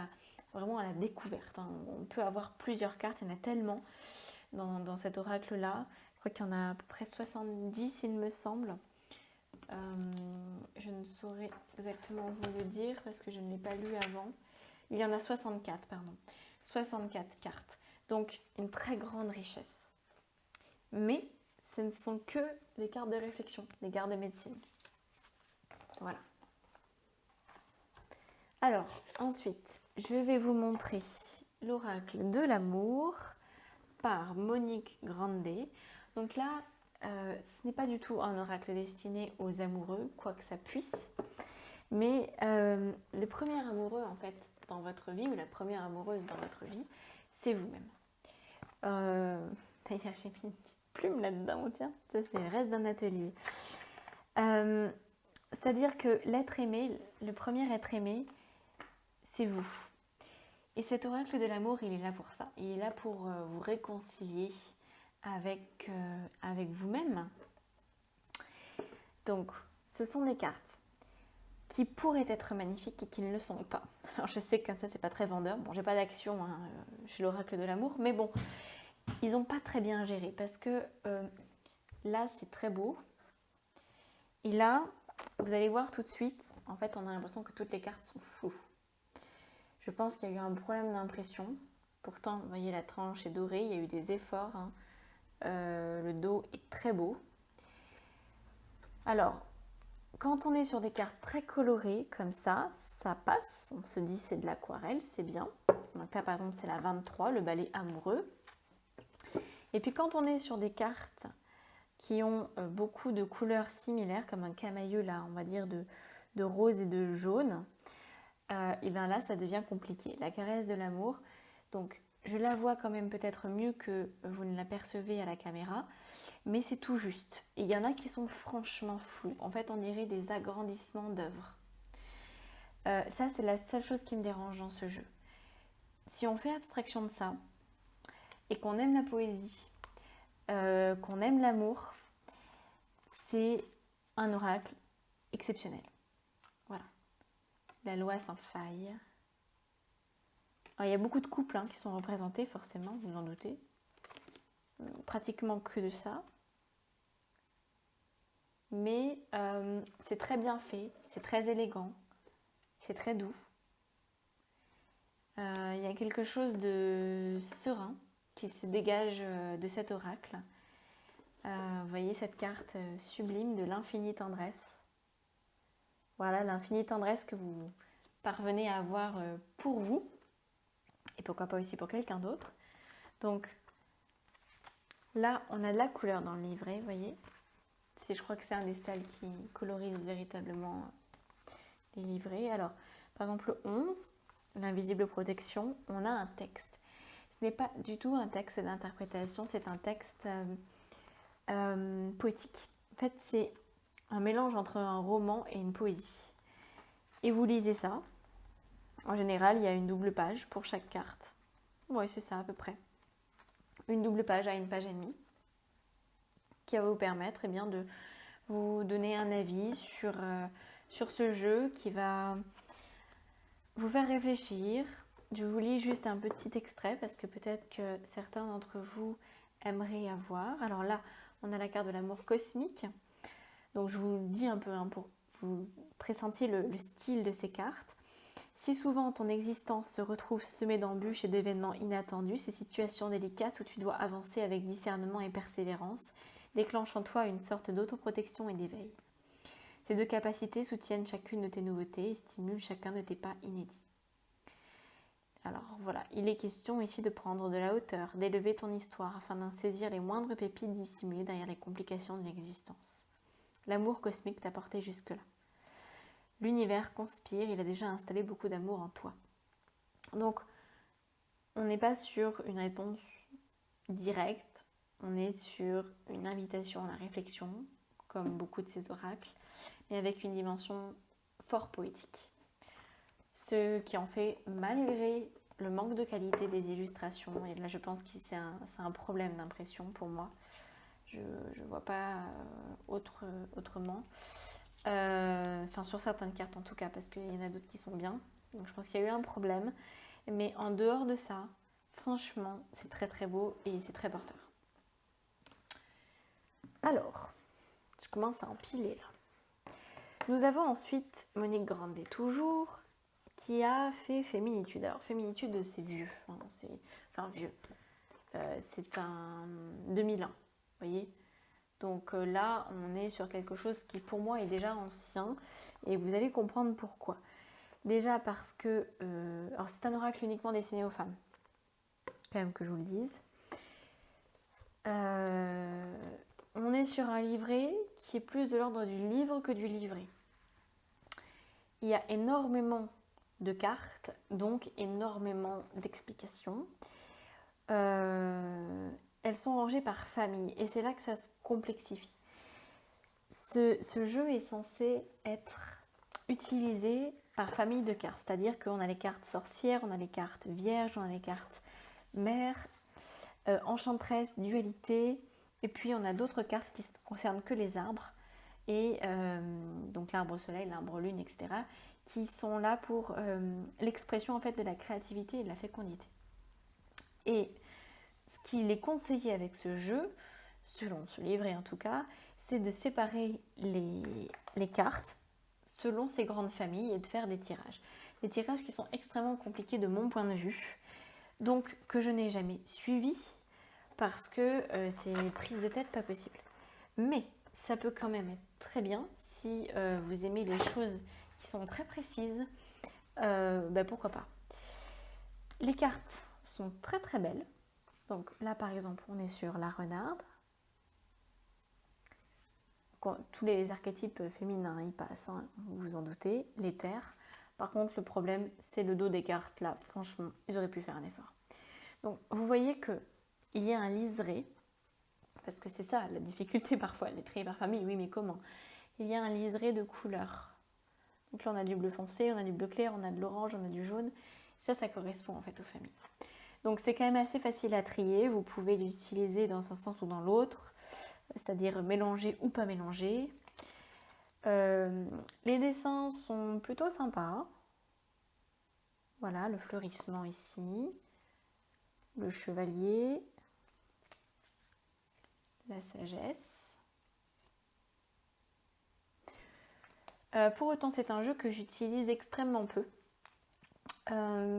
vraiment à la découverte. Hein. On peut avoir plusieurs cartes, il y en a tellement dans cet oracle-là. Je crois qu'il y en a à peu près 70, il me semble. Je ne saurais exactement vous le dire parce que je ne l'ai pas lu avant. Il y en a 64, pardon. 64 cartes. Donc une très grande richesse. Mais ce ne sont que des cartes de réflexion, des cartes de médecine. Voilà. Alors, ensuite, je vais vous montrer l'oracle de l'amour par Monique Grandet. Donc là, ce n'est pas du tout un oracle destiné aux amoureux, quoi que ça puisse. Mais le premier amoureux, en fait, dans votre vie, ou la première amoureuse dans votre vie, c'est vous-même. D'ailleurs, j'ai mis une petite plume là-dedans, tiens. Ça, c'est le reste d'un atelier. C'est-à-dire que l'être aimé, le premier être aimé, c'est vous. Et cet oracle de l'amour, il est là pour ça. Il est là pour vous réconcilier avec vous-même. Donc, ce sont des cartes qui pourraient être magnifiques et qui ne le sont pas. Alors, je sais que comme ça, c'est pas très vendeur. Bon, j'ai pas d'action hein, chez l'oracle de l'amour, mais bon, ils n'ont pas très bien géré parce que là, c'est très beau. Et là, vous allez voir tout de suite, en fait, on a l'impression que toutes les cartes sont floues. Je pense qu'il y a eu un problème d'impression. Pourtant, vous voyez, la tranche est dorée, il y a eu des efforts. Hein. Le dos est très beau. Alors, quand on est sur des cartes très colorées comme ça passe. On se dit c'est de l'aquarelle, c'est bien. Donc là, par exemple, c'est la 23, le balai amoureux. Et puis quand on est sur des cartes qui ont beaucoup de couleurs similaires, comme un camailleux là, on va dire de rose et de jaune, et bien là, ça devient compliqué. La caresse de l'amour, donc je la vois quand même peut-être mieux que vous ne l'apercevez à la caméra, mais c'est tout juste. Et il y en a qui sont franchement flous. En fait, on dirait des agrandissements d'œuvres. Ça, c'est la seule chose qui me dérange dans ce jeu. Si on fait abstraction de ça, et qu'on aime la poésie, qu'on aime l'amour, c'est un oracle exceptionnel. Voilà. La loi sans faille. Alors, il y a beaucoup de couples qui sont représentés, forcément, vous en doutez. Pratiquement que de ça. Mais c'est très bien fait, c'est très élégant, c'est très doux. Il y a quelque chose de serein qui se dégage de cet oracle. Vous voyez cette carte sublime de l'infinie tendresse. Voilà, l'infinie tendresse que vous parvenez à avoir pour vous. Et pourquoi pas aussi pour quelqu'un d'autre. Donc là, on a de la couleur dans le livret, vous voyez. Je crois que c'est un des styles qui colorise véritablement les livrets. Alors, par exemple, le 11, l'invisible protection, on a un texte. Ce n'est pas du tout un texte d'interprétation, c'est un texte poétique. En fait, c'est un mélange entre un roman et une poésie. Et vous lisez ça. En général, il y a une double page pour chaque carte. Oui, c'est ça à peu près. Une double page à une page et demie qui va vous permettre de vous donner un avis sur ce jeu qui va vous faire réfléchir. Je vous lis juste un petit extrait parce que peut-être que certains d'entre vous aimeraient avoir. Alors là, on a la carte de l'amour cosmique. Donc je vous le dis un peu pour vous pressentiez le style de ces cartes. Si souvent ton existence se retrouve semée d'embûches et d'événements inattendus, ces situations délicates où tu dois avancer avec discernement et persévérance déclenchent en toi une sorte d'autoprotection et d'éveil. Ces deux capacités soutiennent chacune de tes nouveautés et stimulent chacun de tes pas inédits. Alors voilà, il est question ici de prendre de la hauteur, d'élever ton histoire afin d'en saisir les moindres pépites dissimulées derrière les complications de l'existence. L'amour cosmique t'a porté jusque-là. L'univers conspire, il a déjà installé beaucoup d'amour en toi. Donc, on n'est pas sur une réponse directe, on est sur une invitation à la réflexion, comme beaucoup de ces oracles, mais avec une dimension fort poétique. Ce qui en fait, malgré le manque de qualité des illustrations, et là je pense que c'est un problème d'impression pour moi, je ne vois pas autrement. Enfin sur certaines cartes en tout cas, parce qu'il y en a d'autres qui sont bien, donc je pense qu'il y a eu un problème, mais en dehors de ça, franchement c'est très très beau et c'est très porteur. Alors, je commence à empiler là. Nous avons ensuite Monique Grandet toujours, qui a fait Féminitude. Alors Féminitude c'est vieux, vieux, c'est un 2001, vous voyez. Donc là, on est sur quelque chose qui pour moi est déjà ancien et vous allez comprendre pourquoi. Déjà parce que, alors c'est un oracle uniquement destiné aux femmes, quand même que je vous le dise. On est sur un livret qui est plus de l'ordre du livre que du livret. Il y a énormément de cartes, donc énormément d'explications. Elles sont rangées par famille et c'est là que ça se complexifie. Ce jeu est censé être utilisé par famille de cartes, c'est-à-dire qu'on a les cartes sorcières, on a les cartes vierges, on a les cartes mères, enchanteresse, dualité, et puis on a d'autres cartes qui ne concernent que les arbres, et donc l'arbre soleil, l'arbre lune, etc., qui sont là pour l'expression en fait de la créativité et de la fécondité. Et ce qu'il est conseillé avec ce jeu, selon ce livret en tout cas, c'est de séparer les cartes selon ces grandes familles et de faire des tirages. Des tirages qui sont extrêmement compliqués de mon point de vue, donc que je n'ai jamais suivi parce que c'est une prise de tête pas possible. Mais ça peut quand même être très bien si vous aimez les choses qui sont très précises, pourquoi pas. Les cartes sont très très belles. Donc là par exemple on est sur la renarde. Tous les archétypes féminins y passent, vous vous en doutez, les terres. Par contre le problème c'est le dos des cartes, là franchement ils auraient pu faire un effort. Donc vous voyez qu'il y a un liseré, parce que c'est ça la difficulté parfois, les trier par famille, oui mais comment? Il y a un liseré de couleurs. Donc là, on a du bleu foncé, on a du bleu clair, on a de l'orange, on a du jaune. Ça correspond en fait aux familles. Donc c'est quand même assez facile à trier. Vous pouvez les utiliser dans un sens ou dans l'autre, c'est-à-dire mélanger ou pas mélanger. Les dessins sont plutôt sympas. Voilà, le fleurissement ici, le chevalier, la sagesse. Pour autant, c'est un jeu que j'utilise extrêmement peu.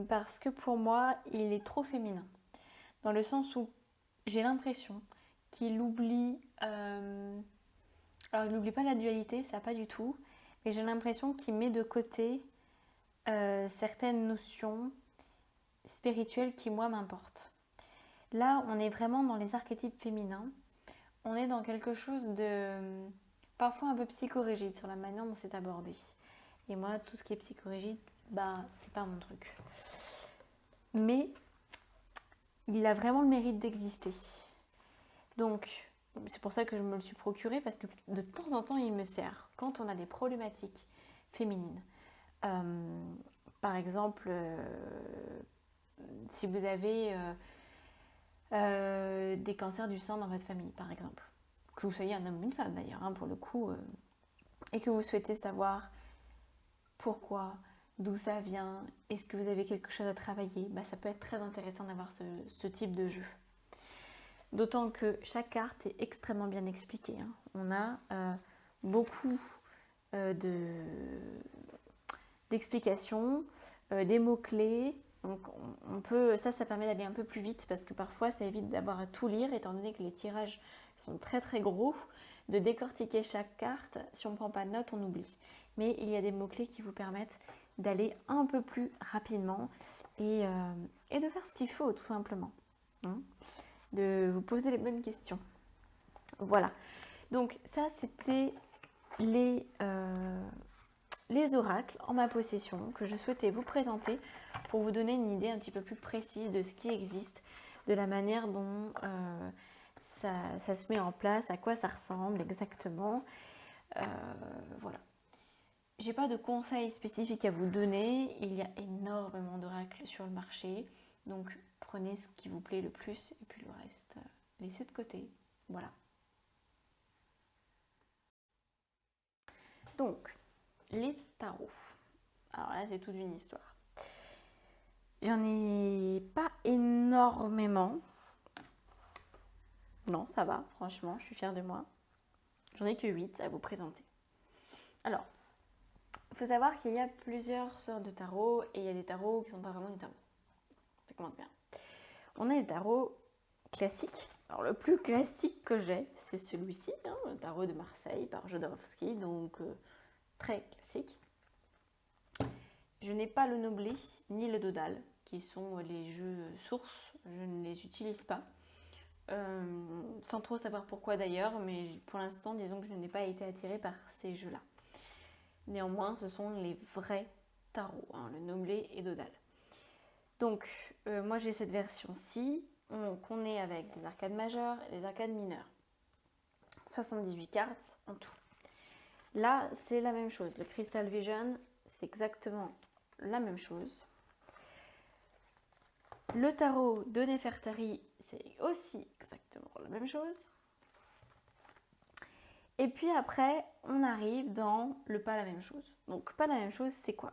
Parce que pour moi, il est trop féminin. Dans le sens où j'ai l'impression qu'il oublie... alors, il n'oublie pas la dualité, ça pas du tout. Mais j'ai l'impression qu'il met de côté certaines notions spirituelles qui, moi, m'importent. Là, on est vraiment dans les archétypes féminins. On est dans quelque chose de parfois un peu psychorigide sur la manière dont c'est abordé. Et moi, tout ce qui est psychorigide, c'est pas mon truc. Mais il a vraiment le mérite d'exister. Donc, c'est pour ça que je me le suis procuré, parce que de temps en temps, il me sert. Quand on a des problématiques féminines, par exemple, si vous avez des cancers du sein dans votre famille, par exemple, que vous soyez un homme ou une femme d'ailleurs, pour le coup, et que vous souhaitez savoir pourquoi, d'où ça vient, est-ce que vous avez quelque chose à travailler, ça peut être très intéressant d'avoir ce type de jeu. D'autant que chaque carte est extrêmement bien expliquée. On a beaucoup d'explications, des mots-clés. Donc on peut, ça permet d'aller un peu plus vite parce que parfois ça évite d'avoir à tout lire, étant donné que les tirages sont très très gros, de décortiquer chaque carte. Si on ne prend pas de notes, on oublie. Mais il y a des mots-clés qui vous permettent d'aller un peu plus rapidement et de faire ce qu'il faut tout simplement. De vous poser les bonnes questions. Voilà. Donc ça, c'était les oracles en ma possession que je souhaitais vous présenter pour vous donner une idée un petit peu plus précise de ce qui existe, de la manière dont ça se met en place, à quoi ça ressemble exactement. Voilà. J'ai pas de conseils spécifiques à vous donner. Il y a énormément d'oracles sur le marché. Donc prenez ce qui vous plaît le plus et puis le reste, laissez de côté. Voilà. Donc, les tarots. Alors là, c'est toute une histoire. J'en ai pas énormément. Non, ça va, franchement, je suis fière de moi. J'en ai que 8 à vous présenter. Alors, il faut savoir qu'il y a plusieurs sortes de tarots et il y a des tarots qui ne sont pas vraiment des tarots. Ça commence bien. On a des tarots classiques. Alors, le plus classique que j'ai, c'est celui-ci, le tarot de Marseille par Jodorowsky, donc très classique. Je n'ai pas le Noblet ni le Dodal, qui sont les jeux sources. Je ne les utilise pas. Sans trop savoir pourquoi d'ailleurs, mais pour l'instant, disons que je n'ai pas été attirée par ces jeux-là. Néanmoins, ce sont les vrais tarots, le Noblet et Dodal. Donc, moi j'ai cette version-ci, qu'on est avec des arcades majeures et des arcades mineures. 78 cartes en tout. Là, c'est la même chose. Le Crystal Vision, c'est exactement la même chose. Le tarot de Nefertari, c'est aussi exactement la même chose. Et puis après, on arrive dans le pas la même chose. Donc, pas la même chose, c'est quoi?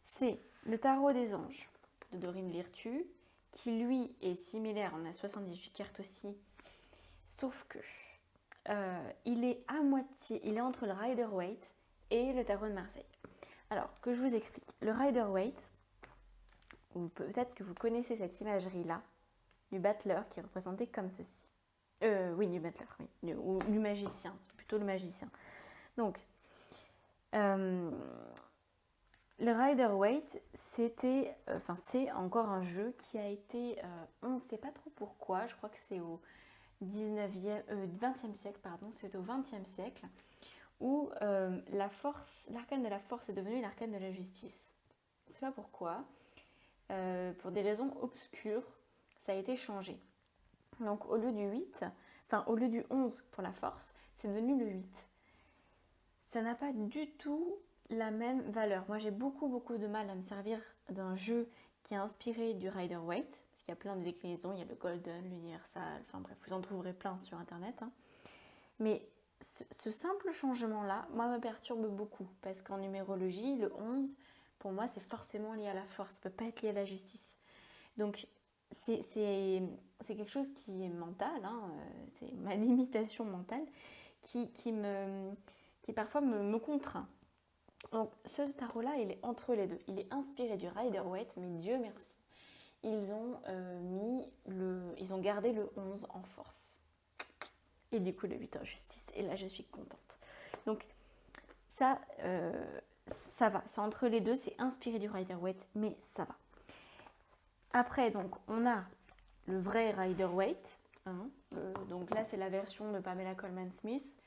C'est le tarot des anges de Dorine Virtue, qui lui est similaire, on a 78 cartes aussi, sauf que il est à moitié, il est entre le Rider-Waite et le tarot de Marseille. Alors, que je vous explique. Le Rider-Waite, peut-être que vous connaissez cette imagerie-là, du battleur qui est représenté comme ceci. Oui, du battleur, oui. Ou du magicien, c'est plutôt le magicien. Donc, le Rider-Waite, c'est encore un jeu qui a été, on ne sait pas trop pourquoi, je crois que c'est au 20e siècle, c'est au 20e siècle, où l'arcane de la force est devenu l'arcane de la justice. On ne sait pas pourquoi, pour des raisons obscures, ça a été changé. Donc au lieu du 11 pour la force, c'est devenu le 8. Ça n'a pas du tout la même valeur. Moi, j'ai beaucoup de mal à me servir d'un jeu qui est inspiré du Rider-Waite, parce qu'il y a plein de déclinaisons, il y a le Golden, l'Universal, enfin bref, vous en trouverez plein sur Internet. Hein. Mais ce simple changement-là, moi, me perturbe beaucoup, parce qu'en numérologie, le 11, pour moi, c'est forcément lié à la force, ça ne peut pas être lié à la justice. Donc, c'est quelque chose qui est mental, hein, c'est ma limitation mentale, qui parfois me contraint. Donc ce tarot-là, il est entre les deux. Il est inspiré du Rider-Waite, mais Dieu merci, ils ont gardé le 11 en force. Et du coup, le 8 en justice. Et là, je suis contente. Donc ça va. C'est entre les deux, c'est inspiré du Rider-Waite, mais ça va. Après, donc, on a le vrai Rider-Waite. Hein, donc là, c'est la version de Pamela Colman-Smith.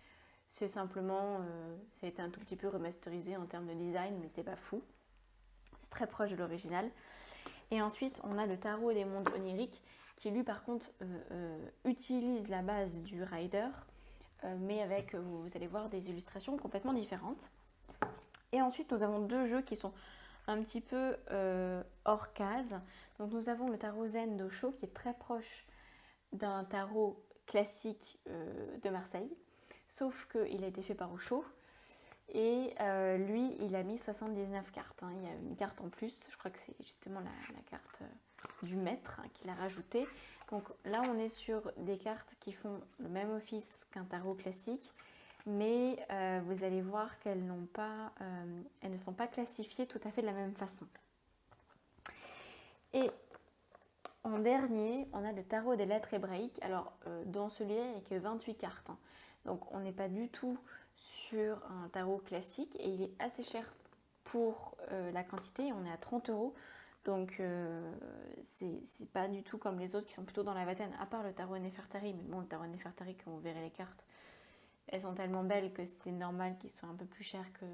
C'est simplement, ça a été un tout petit peu remasterisé en termes de design, mais c'est pas fou. C'est très proche de l'original. Et ensuite, on a le tarot des mondes oniriques, qui lui, par contre, utilise la base du Rider, mais avec, vous allez voir, des illustrations complètement différentes. Et ensuite, nous avons deux jeux qui sont un petit peu hors case. Donc, nous avons le tarot Zen d'Osho, qui est très proche d'un tarot classique de Marseille. Sauf qu'il a été fait par Osho. Et lui, il a mis 79 cartes. Hein. Il y a une carte en plus. Je crois que c'est justement la carte du maître hein, qu'il a rajoutée. Donc là, on est sur des cartes qui font le même office qu'un tarot classique. Mais vous allez voir qu'elles elles ne sont pas classifiées tout à fait de la même façon. Et en dernier, on a le tarot des lettres hébraïques. Alors, dans celui-là, il n'y a que 28 cartes. Hein. Donc, on n'est pas du tout sur un tarot classique et il est assez cher pour la quantité. On est à 30 €. Donc, c'est pas du tout comme les autres qui sont plutôt dans la vingtaine, à part le tarot Nefertari. Mais bon, le tarot Nefertari, quand vous verrez les cartes, elles sont tellement belles que c'est normal qu'ils soient un peu plus chers que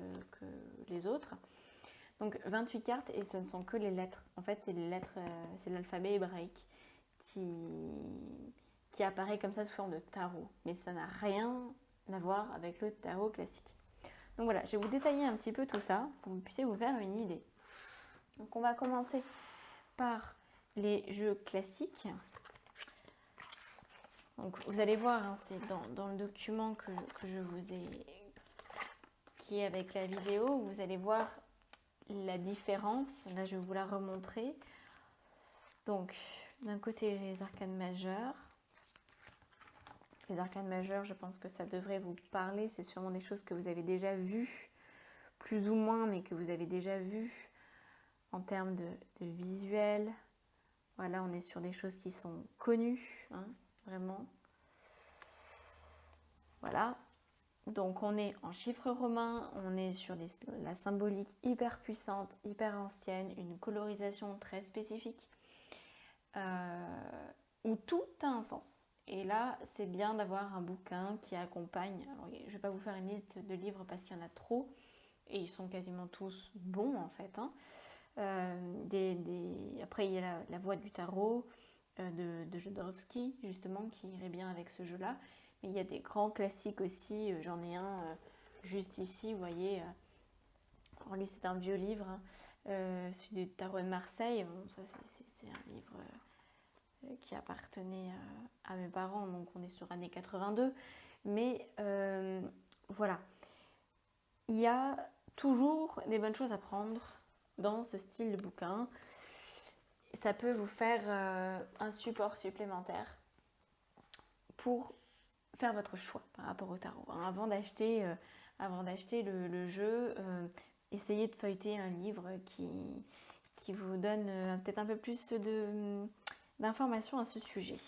les autres. Donc 28 cartes et ce ne sont que les lettres. En fait, c'est les lettres, c'est l'alphabet hébraïque qui apparaît comme ça sous forme de tarot. Mais ça n'a rien à voir avec le tarot classique. Donc voilà, je vais vous détailler un petit peu tout ça pour que vous puissiez vous faire une idée. Donc on va commencer par les jeux classiques. Donc vous allez voir, hein, c'est dans le document que je vous ai, qui est avec la vidéo, vous allez voir la différence. Là, je vais vous la remontrer. Donc, d'un côté, j'ai les arcanes majeures. Les arcanes majeures, je pense que ça devrait vous parler. C'est sûrement des choses que vous avez déjà vues, plus ou moins, mais que vous avez déjà vues en termes de visuel. Voilà, on est sur des choses qui sont connues, hein, vraiment. Voilà. Donc on est en chiffres romains, on est sur la symbolique hyper puissante, hyper ancienne, une colorisation très spécifique, où tout a un sens. Et là, c'est bien d'avoir un bouquin qui accompagne. Alors, je ne vais pas vous faire une liste de livres parce qu'il y en a trop, et ils sont quasiment tous bons en fait. Hein. Après, il y a la voix du tarot de Jodorowsky, justement, qui irait bien avec ce jeu-là. Mais il y a des grands classiques aussi. J'en ai un juste ici, vous voyez. Alors lui, c'est un vieux livre, hein, celui du tarot de Marseille. Bon, ça, c'est un livre qui appartenait à mes parents, donc on est sur années 82. Mais voilà, il y a toujours des bonnes choses à prendre dans ce style de bouquin. Ça peut vous faire un support supplémentaire pour faire votre choix par rapport au tarot. Hein. Avant d'acheter le jeu, essayez de feuilleter un livre qui vous donne peut-être un peu plus d'informations à ce sujet.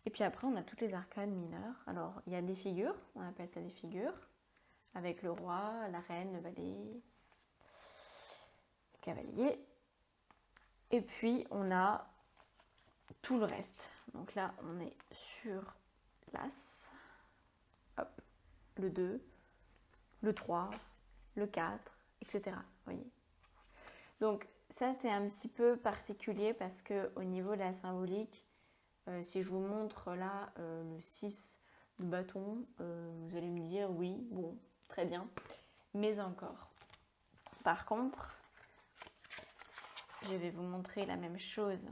Et puis après, on a toutes les arcanes mineures. Alors, il y a des figures, on appelle ça des figures, avec le roi, la reine, le valet, le cavalier. Et puis, on a tout le reste. Donc là, on est sur l'As, hop, le 2, le 3, le 4, etc. Voyez. Donc ça, c'est un petit peu particulier parce qu'au niveau de la symbolique, si je vous montre là le 6 de bâton, vous allez me dire oui, bon, très bien, mais encore. Par contre, je vais vous montrer la même chose.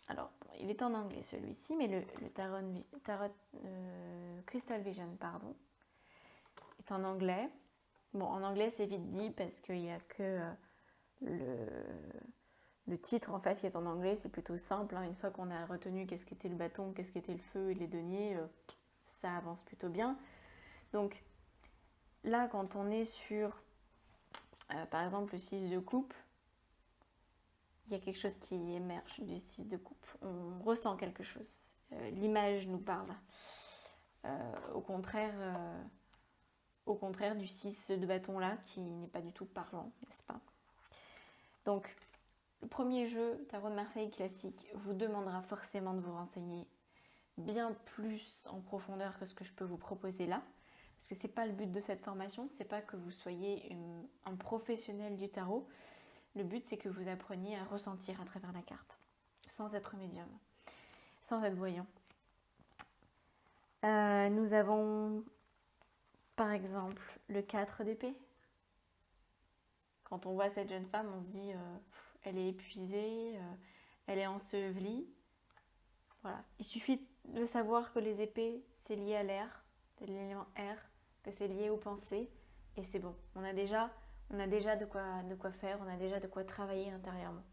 Alors, il est en anglais celui-ci, mais le Tarot Crystal Vision, pardon, est en anglais. Bon, en anglais, c'est vite dit parce qu'il n'y a que le titre en fait qui est en anglais. C'est plutôt simple. Hein. Une fois qu'on a retenu qu'est-ce qu'était le bâton, qu'est-ce qu'était le feu et les deniers, ça avance plutôt bien. Donc là, quand on est sur, par exemple, le 6 de coupe, il y a quelque chose qui émerge du 6 de coupe. On ressent quelque chose. L'image nous parle. Au contraire du 6 de bâton là, qui n'est pas du tout parlant, n'est-ce pas? Donc, le premier jeu, Tarot de Marseille classique, vous demandera forcément de vous renseigner bien plus en profondeur que ce que je peux vous proposer là. Parce que ce n'est pas le but de cette formation, c'est pas que vous soyez un professionnel du tarot. Le but, c'est que vous appreniez à ressentir à travers la carte, sans être médium, sans être voyant. Nous avons, par exemple, le 4 d'épée. Quand on voit cette jeune femme, on se dit, elle est épuisée, elle est ensevelie. Voilà. Il suffit de savoir que les épées, c'est lié à l'air, c'est l'élément air, que c'est lié aux pensées, et c'est bon. On a déjà de quoi faire, on a déjà de quoi travailler intérieurement.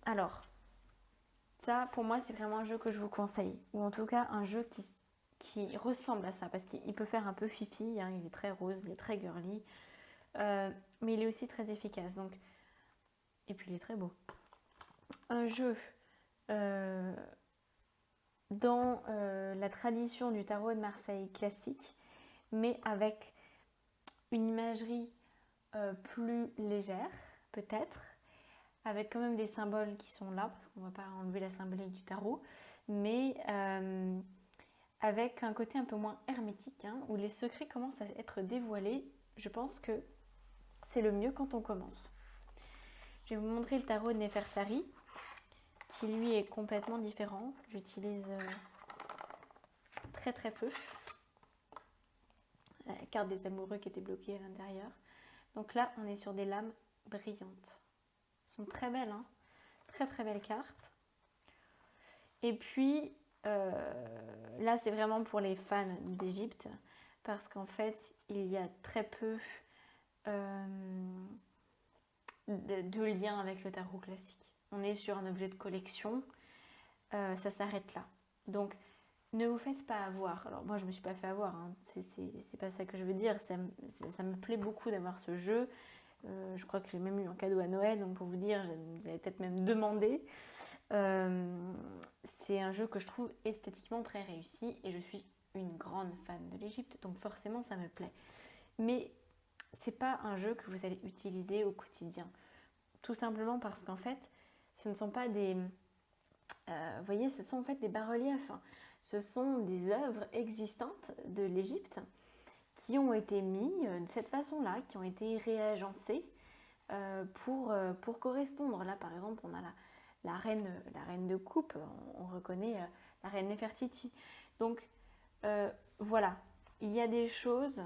Alors, ça, pour moi, c'est vraiment un jeu que je vous conseille, ou en tout cas un jeu qui ressemble à ça, parce qu'il peut faire un peu fifi, hein, il est très rose, il est très girly, mais il est aussi très efficace. Donc, et puis il est très beau. Un jeu dans la tradition du tarot de Marseille classique, mais avec une imagerie plus légère, peut-être, avec quand même des symboles qui sont là, parce qu'on ne va pas enlever la symbolique du tarot, mais avec un côté un peu moins hermétique, hein, où les secrets commencent à être dévoilés. Je pense que c'est le mieux quand on commence. Je vais vous montrer le tarot de Nefertari, qui lui est complètement différent. J'utilise très très peu. La carte des amoureux qui était bloquée à l'intérieur. Donc là, on est sur des lames brillantes. Elles sont très belles, hein, très très belles cartes. Et puis, là, c'est vraiment pour les fans d'Égypte, parce qu'en fait, il y a très peu de lien avec le tarot classique. On est sur un objet de collection, ça s'arrête là. Donc, ne vous faites pas avoir. Alors, moi, je ne me suis pas fait avoir, hein. C'est pas ça que je veux dire. Ça me plaît beaucoup d'avoir ce jeu. Je crois que j'ai même eu un cadeau à Noël, donc pour vous dire, vous avez peut-être même demandé. C'est un jeu que je trouve esthétiquement très réussi et je suis une grande fan de l'Égypte, donc forcément ça me plaît. Mais c'est pas un jeu que vous allez utiliser au quotidien, tout simplement parce qu'en fait, ce ne sont pas des, vous voyez, ce sont en fait des bas-reliefs. Hein. Ce sont des œuvres existantes de l'Égypte qui ont été mis de cette façon-là, qui ont été réagencées pour correspondre. Là, par exemple, on a la reine de coupe, on reconnaît la reine Nefertiti. Donc, voilà, il y a des choses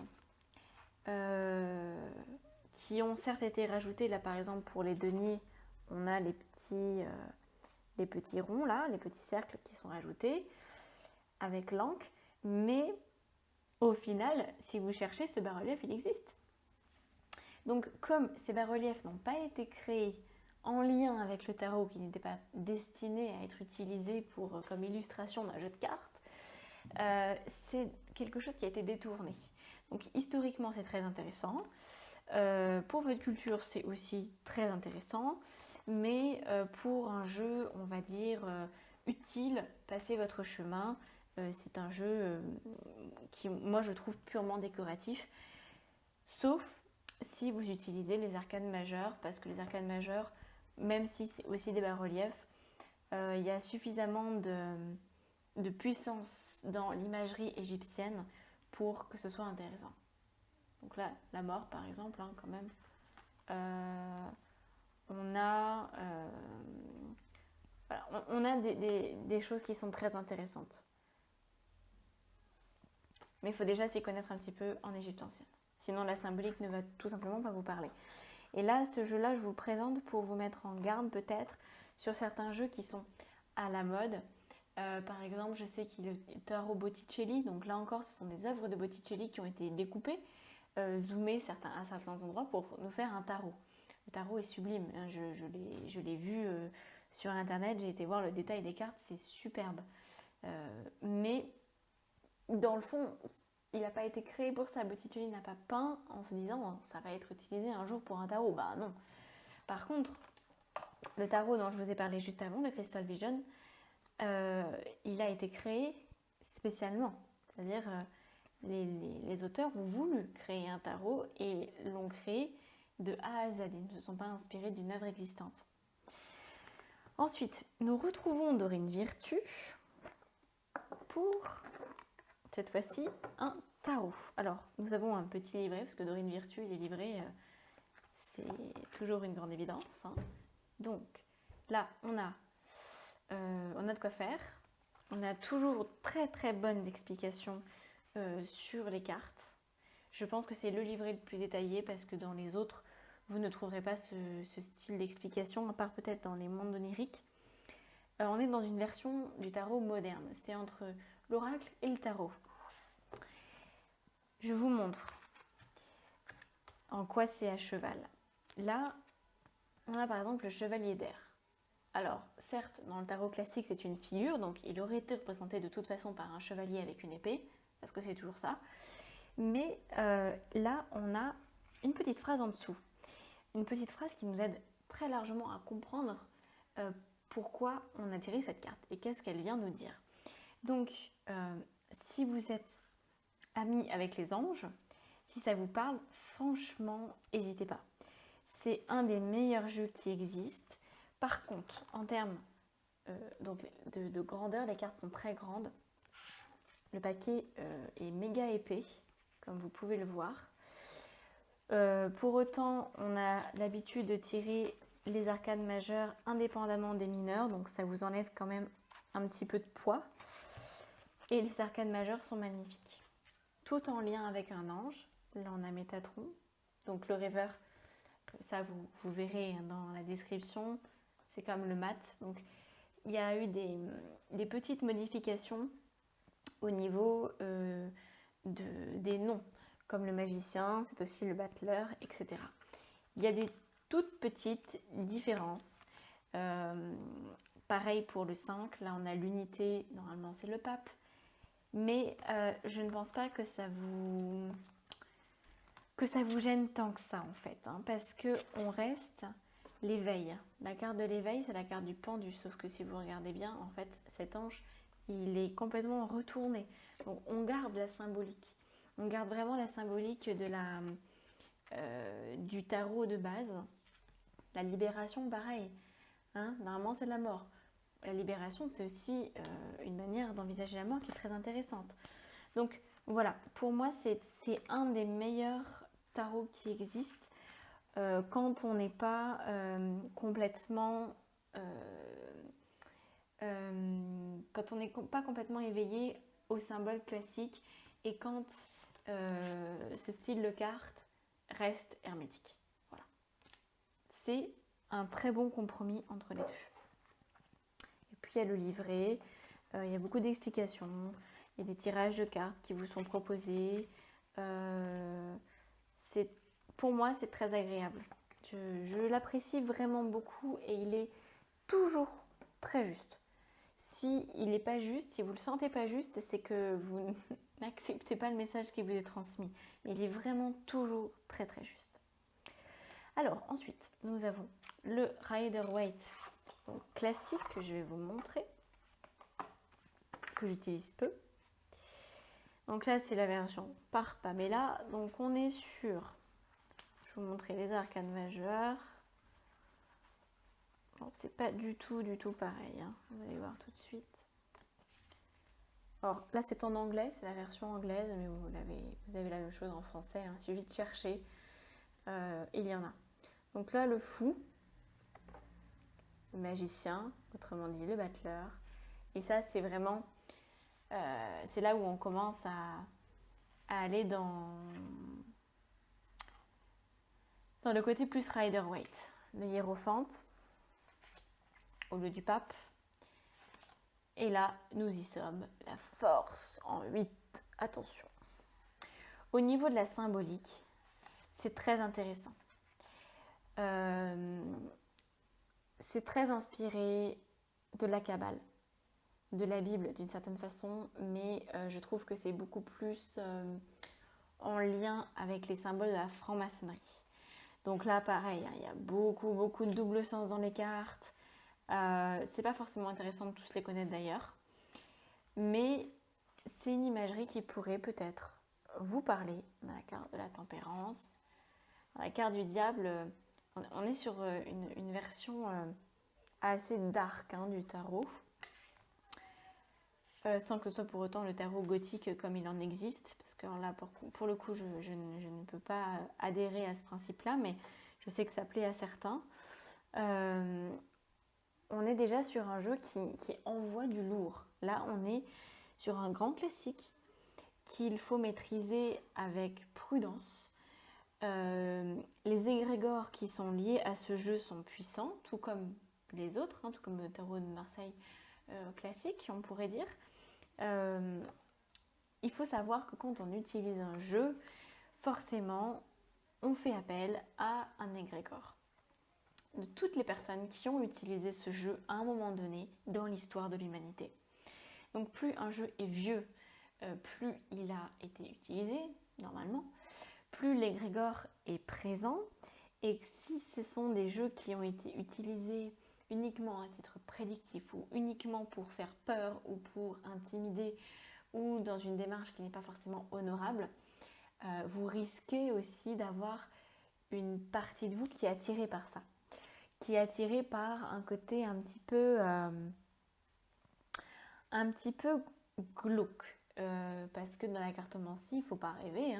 qui ont certes été rajoutées. Là, par exemple, pour les deniers, on a les petits ronds, là, les petits cercles qui sont rajoutés avec l'encre. Mais au final, si vous cherchez, ce bas-relief, il existe. Donc, comme ces bas-reliefs n'ont pas été créés en lien avec le tarot, qui n'était pas destiné à être utilisé comme illustration d'un jeu de cartes, c'est quelque chose qui a été détourné. Donc historiquement, c'est très intéressant. Pour votre culture, c'est aussi très intéressant. Mais pour un jeu, on va dire, utile, passez votre chemin. C'est un jeu qui, moi, je trouve purement décoratif. Sauf si vous utilisez les arcanes majeures, parce que les arcanes majeures, même si c'est aussi des bas-reliefs, il y a suffisamment de puissance dans l'imagerie égyptienne pour que ce soit intéressant. Donc là, la mort, par exemple, hein, quand même, on a des choses qui sont très intéressantes. Mais il faut déjà s'y connaître un petit peu en Égypte ancienne. Sinon, la symbolique ne va tout simplement pas vous parler. Et là, ce jeu-là, je vous le présente pour vous mettre en garde peut-être sur certains jeux qui sont à la mode. Par exemple, je sais qu'il y a le tarot Botticelli. Donc là encore, ce sont des œuvres de Botticelli qui ont été découpées, zoomées à certains endroits pour nous faire un tarot. Le tarot est sublime. Hein, je l'ai vu sur Internet. J'ai été voir le détail des cartes. C'est superbe. Mais dans le fond, il n'a pas été créé pour ça. Botticelli n'a pas peint en se disant ça va être utilisé un jour pour un tarot. Bah non. Par contre, le tarot dont je vous ai parlé juste avant, le Crystal Vision, il a été créé spécialement. C'est-à-dire, les auteurs ont voulu créer un tarot et l'ont créé de A à Z. Ils ne se sont pas inspirés d'une œuvre existante. Ensuite, nous retrouvons Dorine Virtue pour, cette fois-ci, un tarot. Alors, nous avons un petit livret, parce que Dorine Virtue, les livrets, c'est toujours une grande évidence. Hein. Donc, là, on a de quoi faire. On a toujours très très bonnes explications sur les cartes. Je pense que c'est le livret le plus détaillé parce que dans les autres, vous ne trouverez pas ce style d'explication, à part peut-être dans les mondes oniriques. On est dans une version du tarot moderne. C'est entre l'oracle et le tarot. Je vous montre en quoi c'est à cheval. Là, on a par exemple le chevalier d'air. Alors, certes, dans le tarot classique, c'est une figure, donc il aurait été représenté de toute façon par un chevalier avec une épée, parce que c'est toujours ça. Mais là, on a une petite phrase en dessous. Une petite phrase qui nous aide très largement à comprendre pourquoi on a tiré cette carte et qu'est-ce qu'elle vient nous dire. Donc, si vous êtes amis avec les anges, si ça vous parle, franchement, n'hésitez pas. C'est un des meilleurs jeux qui existent. Par contre, en termes de grandeur, les cartes sont très grandes. Le paquet est méga épais, comme vous pouvez le voir. Pour autant, on a l'habitude de tirer les arcanes majeures indépendamment des mineurs, donc ça vous enlève quand même un petit peu de poids. Et les arcanes majeures sont magnifiques. Tout en lien avec un ange. Là, on a Métatron. Donc le rêveur, ça vous verrez dans la description, c'est comme le mat. Donc il y a eu des petites modifications au niveau des noms, comme le magicien, c'est aussi le battleur, etc. Il y a des toutes petites différences. Pareil pour le 5, là on a l'unité, normalement c'est le pape. Mais je ne pense pas que ça vous gêne tant que ça en fait, hein, parce qu'on reste l'éveil. La carte de l'éveil, c'est la carte du pendu, sauf que si vous regardez bien, en fait, cet ange, il est complètement retourné. Donc on garde la symbolique. On garde vraiment la symbolique du tarot de base. La libération, pareil. Hein, normalement, c'est la mort. La libération, c'est aussi une manière d'envisager la mort qui est très intéressante. Donc voilà, pour moi, c'est un des meilleurs tarots qui existent quand on n'est pas complètement éveillé au symbole classique et quand ce style de carte reste hermétique. Voilà. C'est un très bon compromis entre les deux. Et puis il y a le livret, il y a beaucoup d'explications, il y a des tirages de cartes qui vous sont proposés. Pour moi, c'est très agréable. Je l'apprécie vraiment beaucoup et il est toujours très juste. Si il n'est pas juste, si vous ne le sentez pas juste, c'est que vous n'acceptez pas le message qui vous est transmis. Il est vraiment toujours très très juste. Alors ensuite, nous avons le Rider-Waite classique que je vais vous montrer, que j'utilise peu. Donc là, c'est la version par Pamela. Donc on est sur, je vais vous montrer les arcanes majeures. Bon, c'est pas du tout pareil, hein. Vous allez voir tout de suite. Alors là, c'est en anglais, c'est la version anglaise, mais vous avez la même chose en français, hein. Il suffit de chercher, il y en a. Donc là, le fou, le magicien, autrement dit le battleur. Et ça, c'est vraiment, c'est là où on commence à aller dans Dans le côté plus Rider-Waite, le hiérophante au lieu du pape. Et là, nous y sommes, la force en 8. Attention. Au niveau de la symbolique, c'est très intéressant. C'est très inspiré de la Kabbale, de la Bible d'une certaine façon, mais je trouve que c'est beaucoup plus en lien avec les symboles de la franc-maçonnerie. Donc là, pareil, il y a beaucoup de double sens dans les cartes. C'est pas forcément intéressant de tous les connaître d'ailleurs, mais c'est une imagerie qui pourrait peut-être vous parler dans la carte de la tempérance. Dans la carte du diable, on est sur une version assez dark du tarot, sans que ce soit pour autant le tarot gothique comme il en existe, parce que là, pour le coup, je ne peux pas adhérer à ce principe-là, mais je sais que ça plaît à certains. On est déjà sur un jeu qui envoie du lourd. Là, on est sur un grand classique qu'il faut maîtriser avec prudence. Les égrégores qui sont liés à ce jeu sont puissants, tout comme les autres, tout comme le tarot de Marseille classique, on pourrait dire. Il faut savoir que quand on utilise un jeu, forcément, on fait appel à un égrégore. De toutes les personnes qui ont utilisé ce jeu à un moment donné dans l'histoire de l'humanité. Donc plus un jeu est vieux, plus il a été utilisé, normalement, plus l'égrégore est présent. Et si ce sont des jeux qui ont été utilisés uniquement à titre prédictif ou uniquement pour faire peur ou pour intimider ou dans une démarche qui n'est pas forcément honorable, vous risquez aussi d'avoir une partie de vous qui est attirée par ça, qui est attirée par un côté un petit peu glauque, parce que dans la cartomancie, il ne faut pas rêver,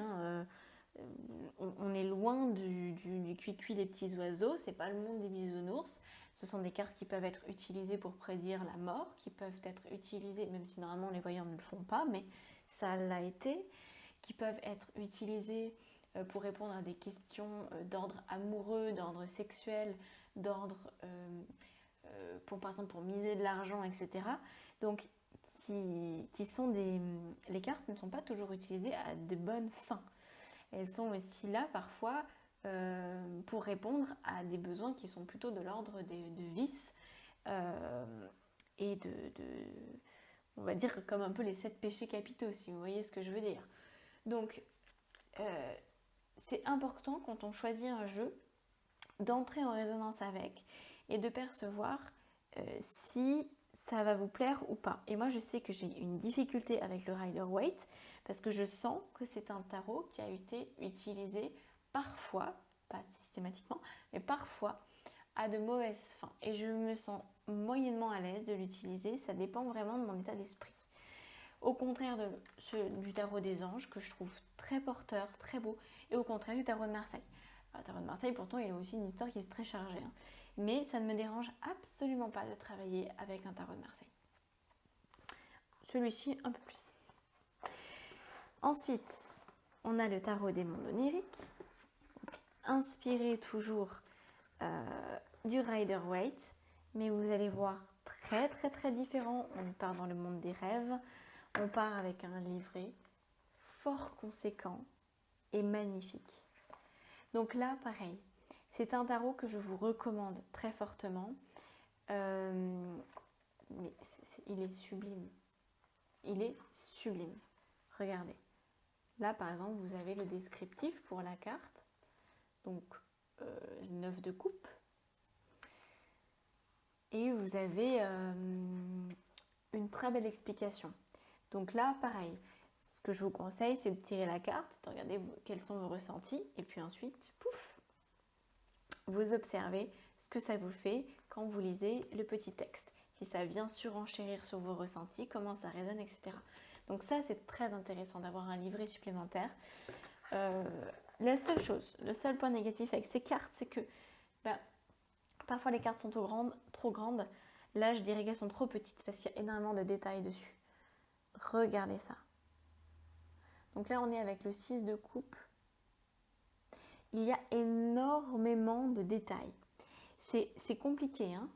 on est loin du cuicui des petits oiseaux, c'est pas le monde des bisounours. Ce sont des cartes qui peuvent être utilisées pour prédire la mort, qui peuvent être utilisées, même si normalement les voyants ne le font pas, mais ça l'a été, qui peuvent être utilisées pour répondre à des questions d'ordre amoureux, d'ordre sexuel, d'ordre par exemple pour miser de l'argent, etc. Donc qui sont les cartes ne sont pas toujours utilisées à de bonnes fins. Elles sont aussi là parfois pour répondre à des besoins qui sont plutôt de l'ordre de vices et on va dire comme un peu les 7 péchés capitaux, si vous voyez ce que je veux dire. Donc c'est important quand on choisit un jeu d'entrer en résonance avec et de percevoir si ça va vous plaire ou pas. Et moi je sais que j'ai une difficulté avec le Rider-Waite parce que je sens que c'est un tarot qui a été utilisé parfois, pas systématiquement, mais parfois à de mauvaises fins. Et je me sens moyennement à l'aise de l'utiliser, ça dépend vraiment de mon état d'esprit. Au contraire du tarot des anges, que je trouve très porteur, très beau, et au contraire du tarot de Marseille. Le tarot de Marseille, pourtant, il a aussi une histoire qui est très chargée. Mais ça ne me dérange absolument pas de travailler avec un tarot de Marseille. Celui-ci, un peu plus. Ensuite, on a le tarot des mondes oniriques, inspiré toujours du Rider-Waite, mais vous allez voir très différent. On part dans le monde des rêves, on part avec un livret fort conséquent et magnifique. Donc là, pareil, c'est un tarot que je vous recommande très fortement, mais il est sublime. Il est sublime. Regardez. Là, par exemple, vous avez le descriptif pour la carte. Donc, 9 de coupe. Et vous avez une très belle explication. Donc là, pareil. Ce que je vous conseille, c'est de tirer la carte, de regarder quels sont vos ressentis. Et puis ensuite, pouf, vous observez ce que ça vous fait quand vous lisez le petit texte. Si ça vient surenchérir sur vos ressentis, comment ça résonne, etc. Donc ça, c'est très intéressant d'avoir un livret supplémentaire. La seule chose, le seul point négatif avec ces cartes, c'est que parfois les cartes sont trop grandes. Là, je dirais qu'elles sont trop petites parce qu'il y a énormément de détails dessus. Regardez ça. Donc là, on est avec le 6 de coupe. il y a énormément de détails. C'est compliqué, hein,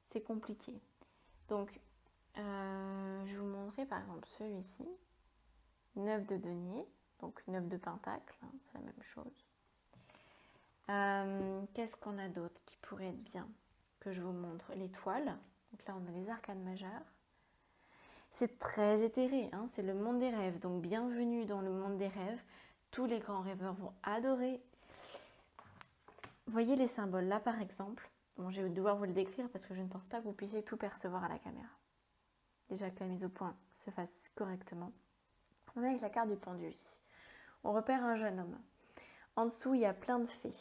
c'est compliqué. Donc, je vais vous montrer par exemple celui-ci, 9 de denier, donc 9 de pentacle, hein, c'est la même chose. Qu'est-ce qu'on a d'autre qui pourrait être bien que je vous montre? L'étoile, donc là on a les arcanes majeures. C'est très éthéré, hein, c'est le monde des rêves, donc bienvenue dans le monde des rêves. Tous les grands rêveurs vont adorer. Voyez les symboles là par exemple. Bon, je vais devoir vous le décrire parce que je ne pense pas que vous puissiez tout percevoir à la caméra. Déjà que la mise au point se fasse correctement. On est avec la carte du pendu ici. On repère un jeune homme. En dessous, il y a plein de fées.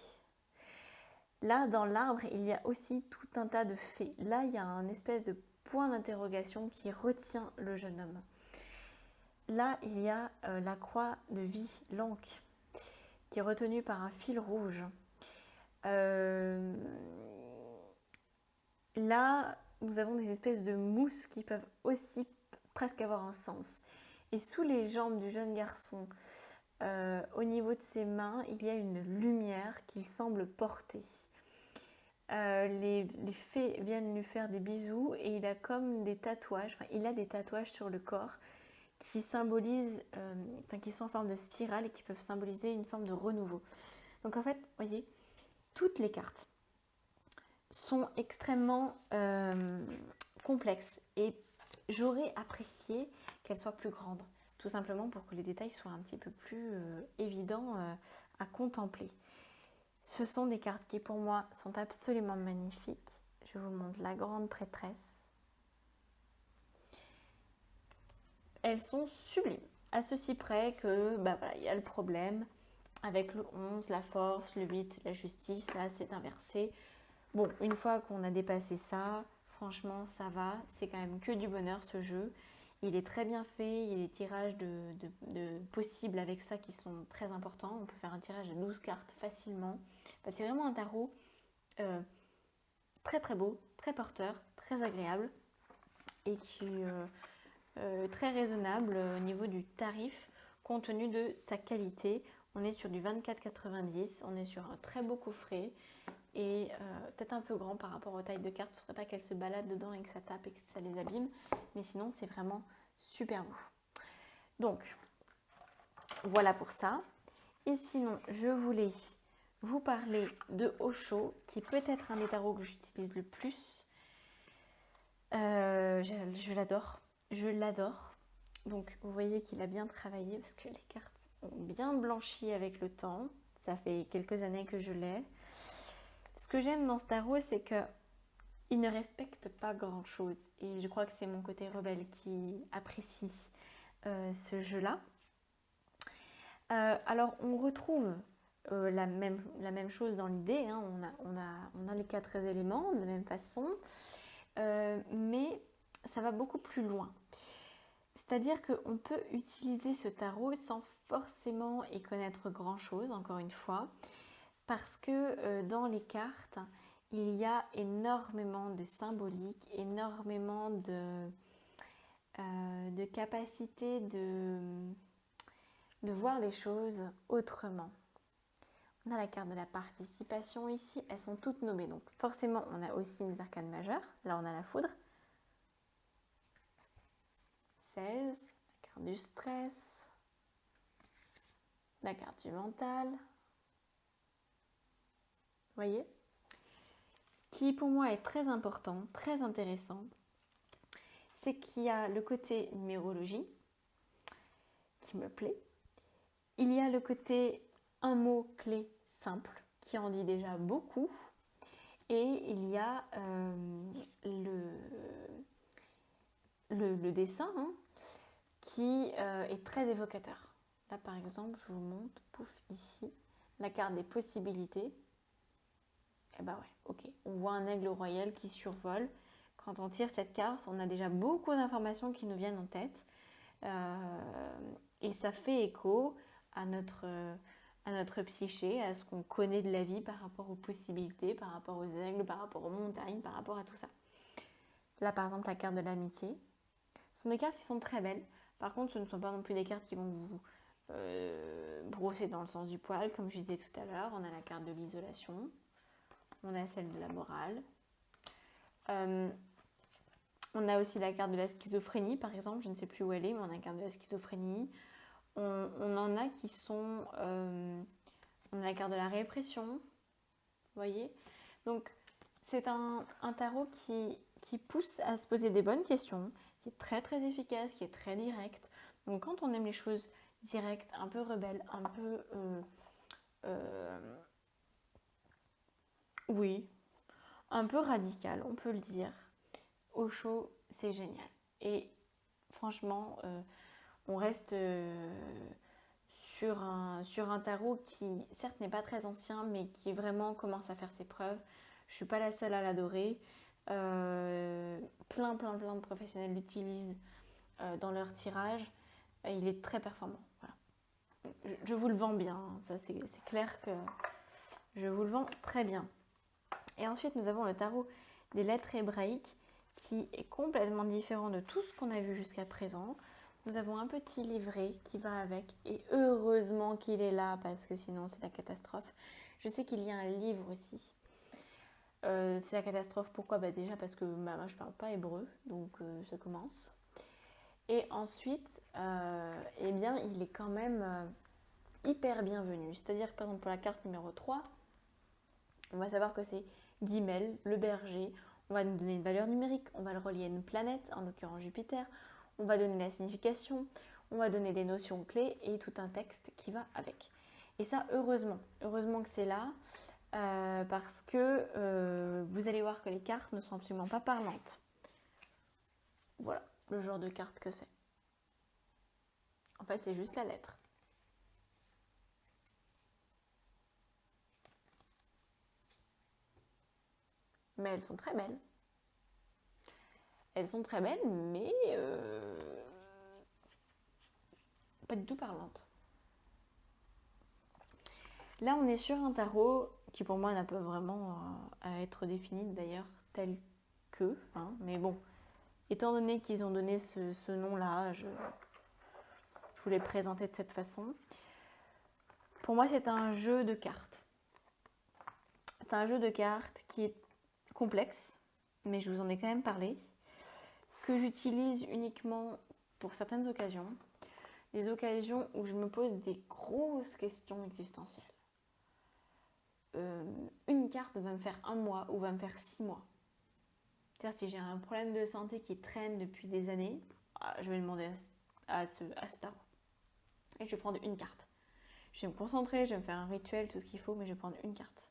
Là, dans l'arbre, il y a aussi tout un tas de fées. Là, il y a un espèce de point d'interrogation qui retient le jeune homme. Là, il y a la croix de vie, l'anque, qui est retenue par un fil rouge. Là, nous avons des espèces de mousses qui peuvent aussi presque avoir un sens. Et sous les jambes du jeune garçon, au niveau de ses mains, il y a une lumière qu'il semble porter. Les fées viennent lui faire des bisous et il a comme des tatouages, il a des tatouages sur le corps qui symbolisent, qui sont en forme de spirale et qui peuvent symboliser une forme de renouveau. Donc en fait, vous voyez, toutes les cartes sont extrêmement complexes et j'aurais apprécié qu'elles soient plus grandes, tout simplement pour que les détails soient un petit peu plus évidents à contempler. Ce sont des cartes qui pour moi sont absolument magnifiques. Je vous montre la grande prêtresse. Elles sont sublimes, à ceci près que voilà, il y a le problème avec le 11, la force, le 8, la justice, là c'est inversé. Bon, une fois qu'on a dépassé ça, franchement ça va, c'est quand même que du bonheur ce jeu. Il est très bien fait, il y a des tirages de possibles avec ça qui sont très importants. On peut faire un tirage de 12 cartes facilement. C'est vraiment un tarot très très beau, très porteur, très agréable et qui est très raisonnable au niveau du tarif compte tenu de sa qualité. On est sur du 24,90, on est sur un très beau coffret et peut-être un peu grand par rapport aux tailles de cartes. Il ne faudrait pas qu'elles se baladent dedans et que ça tape et que ça les abîme, mais sinon c'est vraiment super beau. Donc voilà pour ça. Et sinon je voulais vous parler de Osho, qui peut être un des tarots que j'utilise le plus. Je l'adore, je l'adore. Donc vous voyez qu'il a bien travaillé parce que les cartes ont bien blanchi avec le temps. Ça fait quelques années que je l'ai. Ce que j'aime dans ce tarot, c'est qu'il ne respecte pas grand chose. Et je crois que c'est mon côté rebelle qui apprécie ce jeu-là. Alors on retrouve la même chose dans l'idée, hein. On a les 4 éléments de la même façon, mais ça va beaucoup plus loin. C'est-à-dire qu'on peut utiliser ce tarot sans forcément y connaître grand-chose, encore une fois, parce que dans les cartes, il y a énormément de symbolique, énormément de capacité de voir les choses autrement. On a la carte de la participation ici, elles sont toutes nommées. Donc forcément, on a aussi une arcane majeure. Là, on a la foudre. 16, la carte du stress, la carte du mental. Vous voyez? Ce qui pour moi est très important, très intéressant, c'est qu'il y a le côté numérologie qui me plaît. Il y a le côté un mot clé simple qui en dit déjà beaucoup. Et il y a le dessin qui est très évocateur. Là par exemple, je vous montre, pouf, ici, la carte des possibilités. Et bah ouais, ok, on voit un aigle royal qui survole. Quand on tire cette carte, on a déjà beaucoup d'informations qui nous viennent en tête. Et ça fait écho à notre psyché, à ce qu'on connaît de la vie par rapport aux possibilités, par rapport aux aigles, par rapport aux montagnes, par rapport à tout ça. Là par exemple la carte de l'amitié. Ce sont des cartes qui sont très belles. Par contre ce ne sont pas non plus des cartes qui vont vous gros, c'est dans le sens du poil, comme je disais tout à l'heure. On a la carte de l'isolation. On a celle de la morale. On a aussi la carte de la schizophrénie, par exemple. Je ne sais plus où elle est, mais on a la carte de la schizophrénie. On en a qui sont... on a la carte de la répression. Vous voyez? Donc, c'est un tarot qui pousse à se poser des bonnes questions, qui est très très efficace, qui est très direct. Donc, quand on aime les choses directes, un peu rebelles, un peu... oui, un peu radical, on peut le dire. Osho, c'est génial. Et franchement, on reste sur un tarot qui, certes, n'est pas très ancien, mais qui vraiment commence à faire ses preuves. Je ne suis pas la seule à l'adorer. Plein de professionnels l'utilisent dans leur tirage. Il est très performant. Voilà. Je vous le vends bien. Hein. Ça, c'est clair que je vous le vends très bien. Et ensuite, nous avons le tarot des lettres hébraïques qui est complètement différent de tout ce qu'on a vu jusqu'à présent. Nous avons un petit livret qui va avec et heureusement qu'il est là parce que sinon c'est la catastrophe. Je sais qu'il y a un livre aussi. C'est la catastrophe. Pourquoi? Déjà parce que moi je parle pas hébreu, donc ça commence. Et ensuite, eh bien, il est quand même hyper bienvenu. C'est-à-dire que par exemple pour la carte numéro 3, on va savoir que c'est Guimel, le berger. On va nous donner une valeur numérique, on va le relier à une planète, en l'occurrence Jupiter. On va donner la signification, on va donner des notions clés et tout un texte qui va avec. Et ça, heureusement que c'est là, parce que vous allez voir que les cartes ne sont absolument pas parlantes. Voilà, le genre de carte que c'est. En fait, c'est juste la lettre. Mais elles sont très belles. Elles sont très belles, mais pas du tout parlantes. Là, on est sur un tarot qui, pour moi, n'a pas vraiment à être défini, d'ailleurs, tel que. Hein, mais bon, étant donné qu'ils ont donné ce nom-là, je vous l'ai présenté de cette façon. Pour moi, c'est un jeu de cartes. C'est un jeu de cartes qui est complexe, mais je vous en ai quand même parlé, que j'utilise uniquement pour certaines occasions. Des occasions où je me pose des grosses questions existentielles. Une carte va me faire 1 mois ou va me faire 6 mois. C'est-à-dire si j'ai un problème de santé qui traîne depuis des années, je vais demander à ce tarot. Et je vais prendre une carte. Je vais me concentrer, je vais me faire un rituel, tout ce qu'il faut, mais je vais prendre une carte.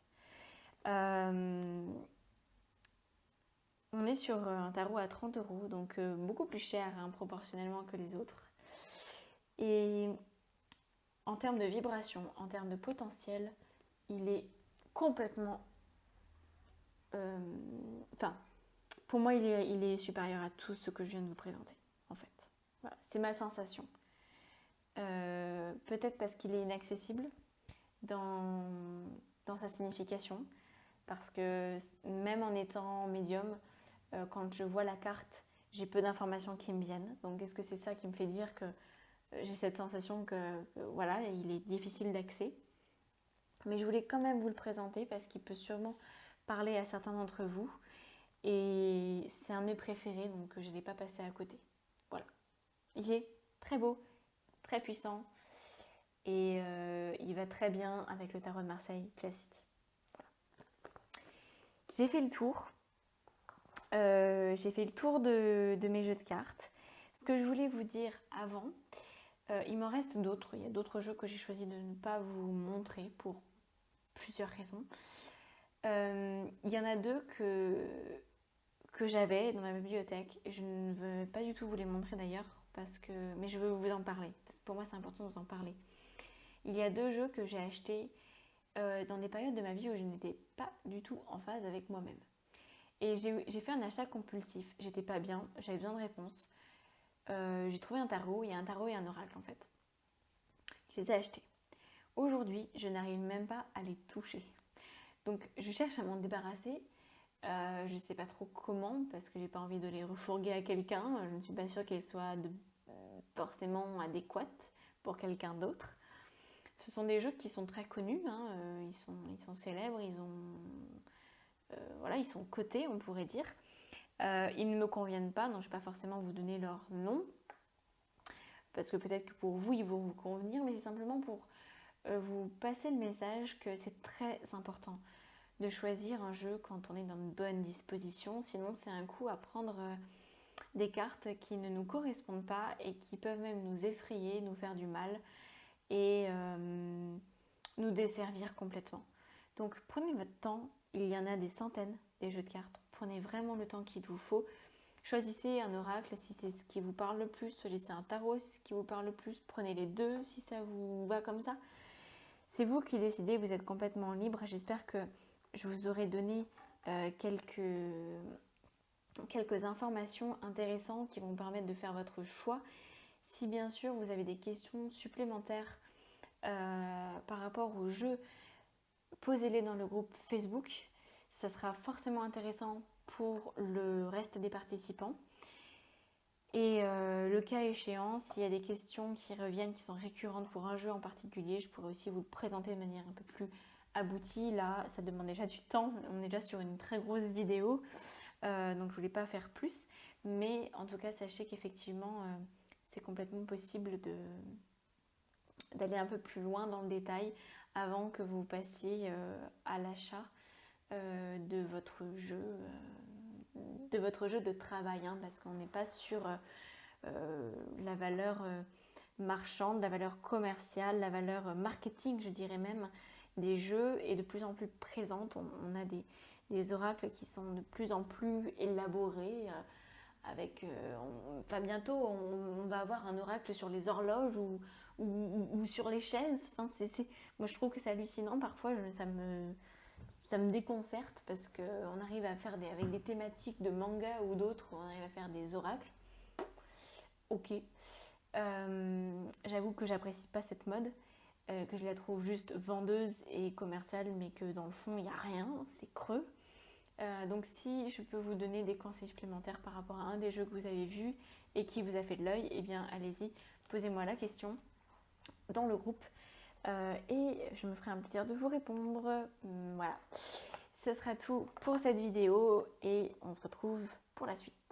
On est sur un tarot à 30 €, donc beaucoup plus cher hein, proportionnellement que les autres. Et en termes de vibration, en termes de potentiel, il est complètement... pour moi, il est supérieur à tout ce que je viens de vous présenter, en fait. Voilà, c'est ma sensation. Peut-être parce qu'il est inaccessible dans sa signification, parce que même en étant médium, quand je vois la carte, j'ai peu d'informations qui me viennent. Donc est-ce que c'est ça qui me fait dire que j'ai cette sensation que voilà, il est difficile d'accès. Mais je voulais quand même vous le présenter parce qu'il peut sûrement parler à certains d'entre vous. Et c'est un de mes préférés, donc je ne l'ai pas passé à côté. Voilà. Il est très beau, très puissant. Et il va très bien avec le tarot de Marseille classique. Voilà. J'ai fait le tour. J'ai fait le tour de mes jeux de cartes. Ce que je voulais vous dire avant, il m'en reste d'autres. Il y a d'autres jeux que j'ai choisi de ne pas vous montrer pour plusieurs raisons. Il y en a 2 que j'avais dans ma bibliothèque. Je ne veux pas du tout vous les montrer d'ailleurs, mais je veux vous en parler. Parce que pour moi, c'est important de vous en parler. Il y a 2 jeux que j'ai achetés dans des périodes de ma vie où je n'étais pas du tout en phase avec moi-même. Et j'ai fait un achat compulsif. J'étais pas bien, j'avais besoin de réponses. J'ai trouvé un tarot, il y a un tarot et un oracle en fait. Je les ai achetés. Aujourd'hui, je n'arrive même pas à les toucher. Donc je cherche à m'en débarrasser. Je ne sais pas trop comment parce que j'ai pas envie de les refourguer à quelqu'un. Je ne suis pas sûre qu'elles soient forcément adéquates pour quelqu'un d'autre. Ce sont des jeux qui sont très connus, hein, ils sont célèbres, voilà, ils sont cotés, on pourrait dire. Ils ne me conviennent pas, donc je ne vais pas forcément vous donner leur nom, parce que peut-être que pour vous, ils vont vous convenir, mais c'est simplement pour vous passer le message que c'est très important de choisir un jeu quand on est dans de bonnes dispositions, sinon c'est un coup à prendre des cartes qui ne nous correspondent pas et qui peuvent même nous effrayer, nous faire du mal et nous desservir complètement. Donc prenez votre temps, il y en a des centaines des jeux de cartes, prenez vraiment le temps qu'il vous faut. Choisissez un oracle si c'est ce qui vous parle le plus, choisissez un tarot si c'est ce qui vous parle le plus, prenez les deux si ça vous va comme ça. C'est vous qui décidez, vous êtes complètement libre. J'espère que je vous aurai donné quelques informations intéressantes qui vont vous permettre de faire votre choix. Si bien sûr vous avez des questions supplémentaires par rapport au jeu, posez-les dans le groupe Facebook. Ça sera forcément intéressant pour le reste des participants. Et le cas échéant, s'il y a des questions qui reviennent, qui sont récurrentes pour un jeu en particulier, je pourrais aussi vous le présenter de manière un peu plus aboutie. Là, ça demande déjà du temps. On est déjà sur une très grosse vidéo, donc je ne voulais pas faire plus. Mais en tout cas, sachez qu'effectivement, c'est complètement possible d'aller un peu plus loin dans le détail avant que vous passiez à l'achat de votre jeu de travail, hein, parce qu'on n'est pas sur la valeur marchande, la valeur commerciale, la valeur marketing, je dirais même, des jeux est de plus en plus présente. On a des oracles qui sont de plus en plus élaborés. Enfin, bientôt, on va avoir un oracle sur les horloges ou sur les chaises. Enfin, moi, je trouve que c'est hallucinant. Parfois, ça me déconcerte parce qu'on arrive à faire avec des thématiques de manga ou d'autres, on arrive à faire des oracles. Ok. J'avoue que j'apprécie pas cette mode, que je la trouve juste vendeuse et commerciale, mais que dans le fond, il n'y a rien, c'est creux. Donc si je peux vous donner des conseils supplémentaires par rapport à un des jeux que vous avez vu et qui vous a fait de l'œil, eh bien allez-y, posez-moi la question dans le groupe et je me ferai un plaisir de vous répondre. Voilà, ce sera tout pour cette vidéo et on se retrouve pour la suite.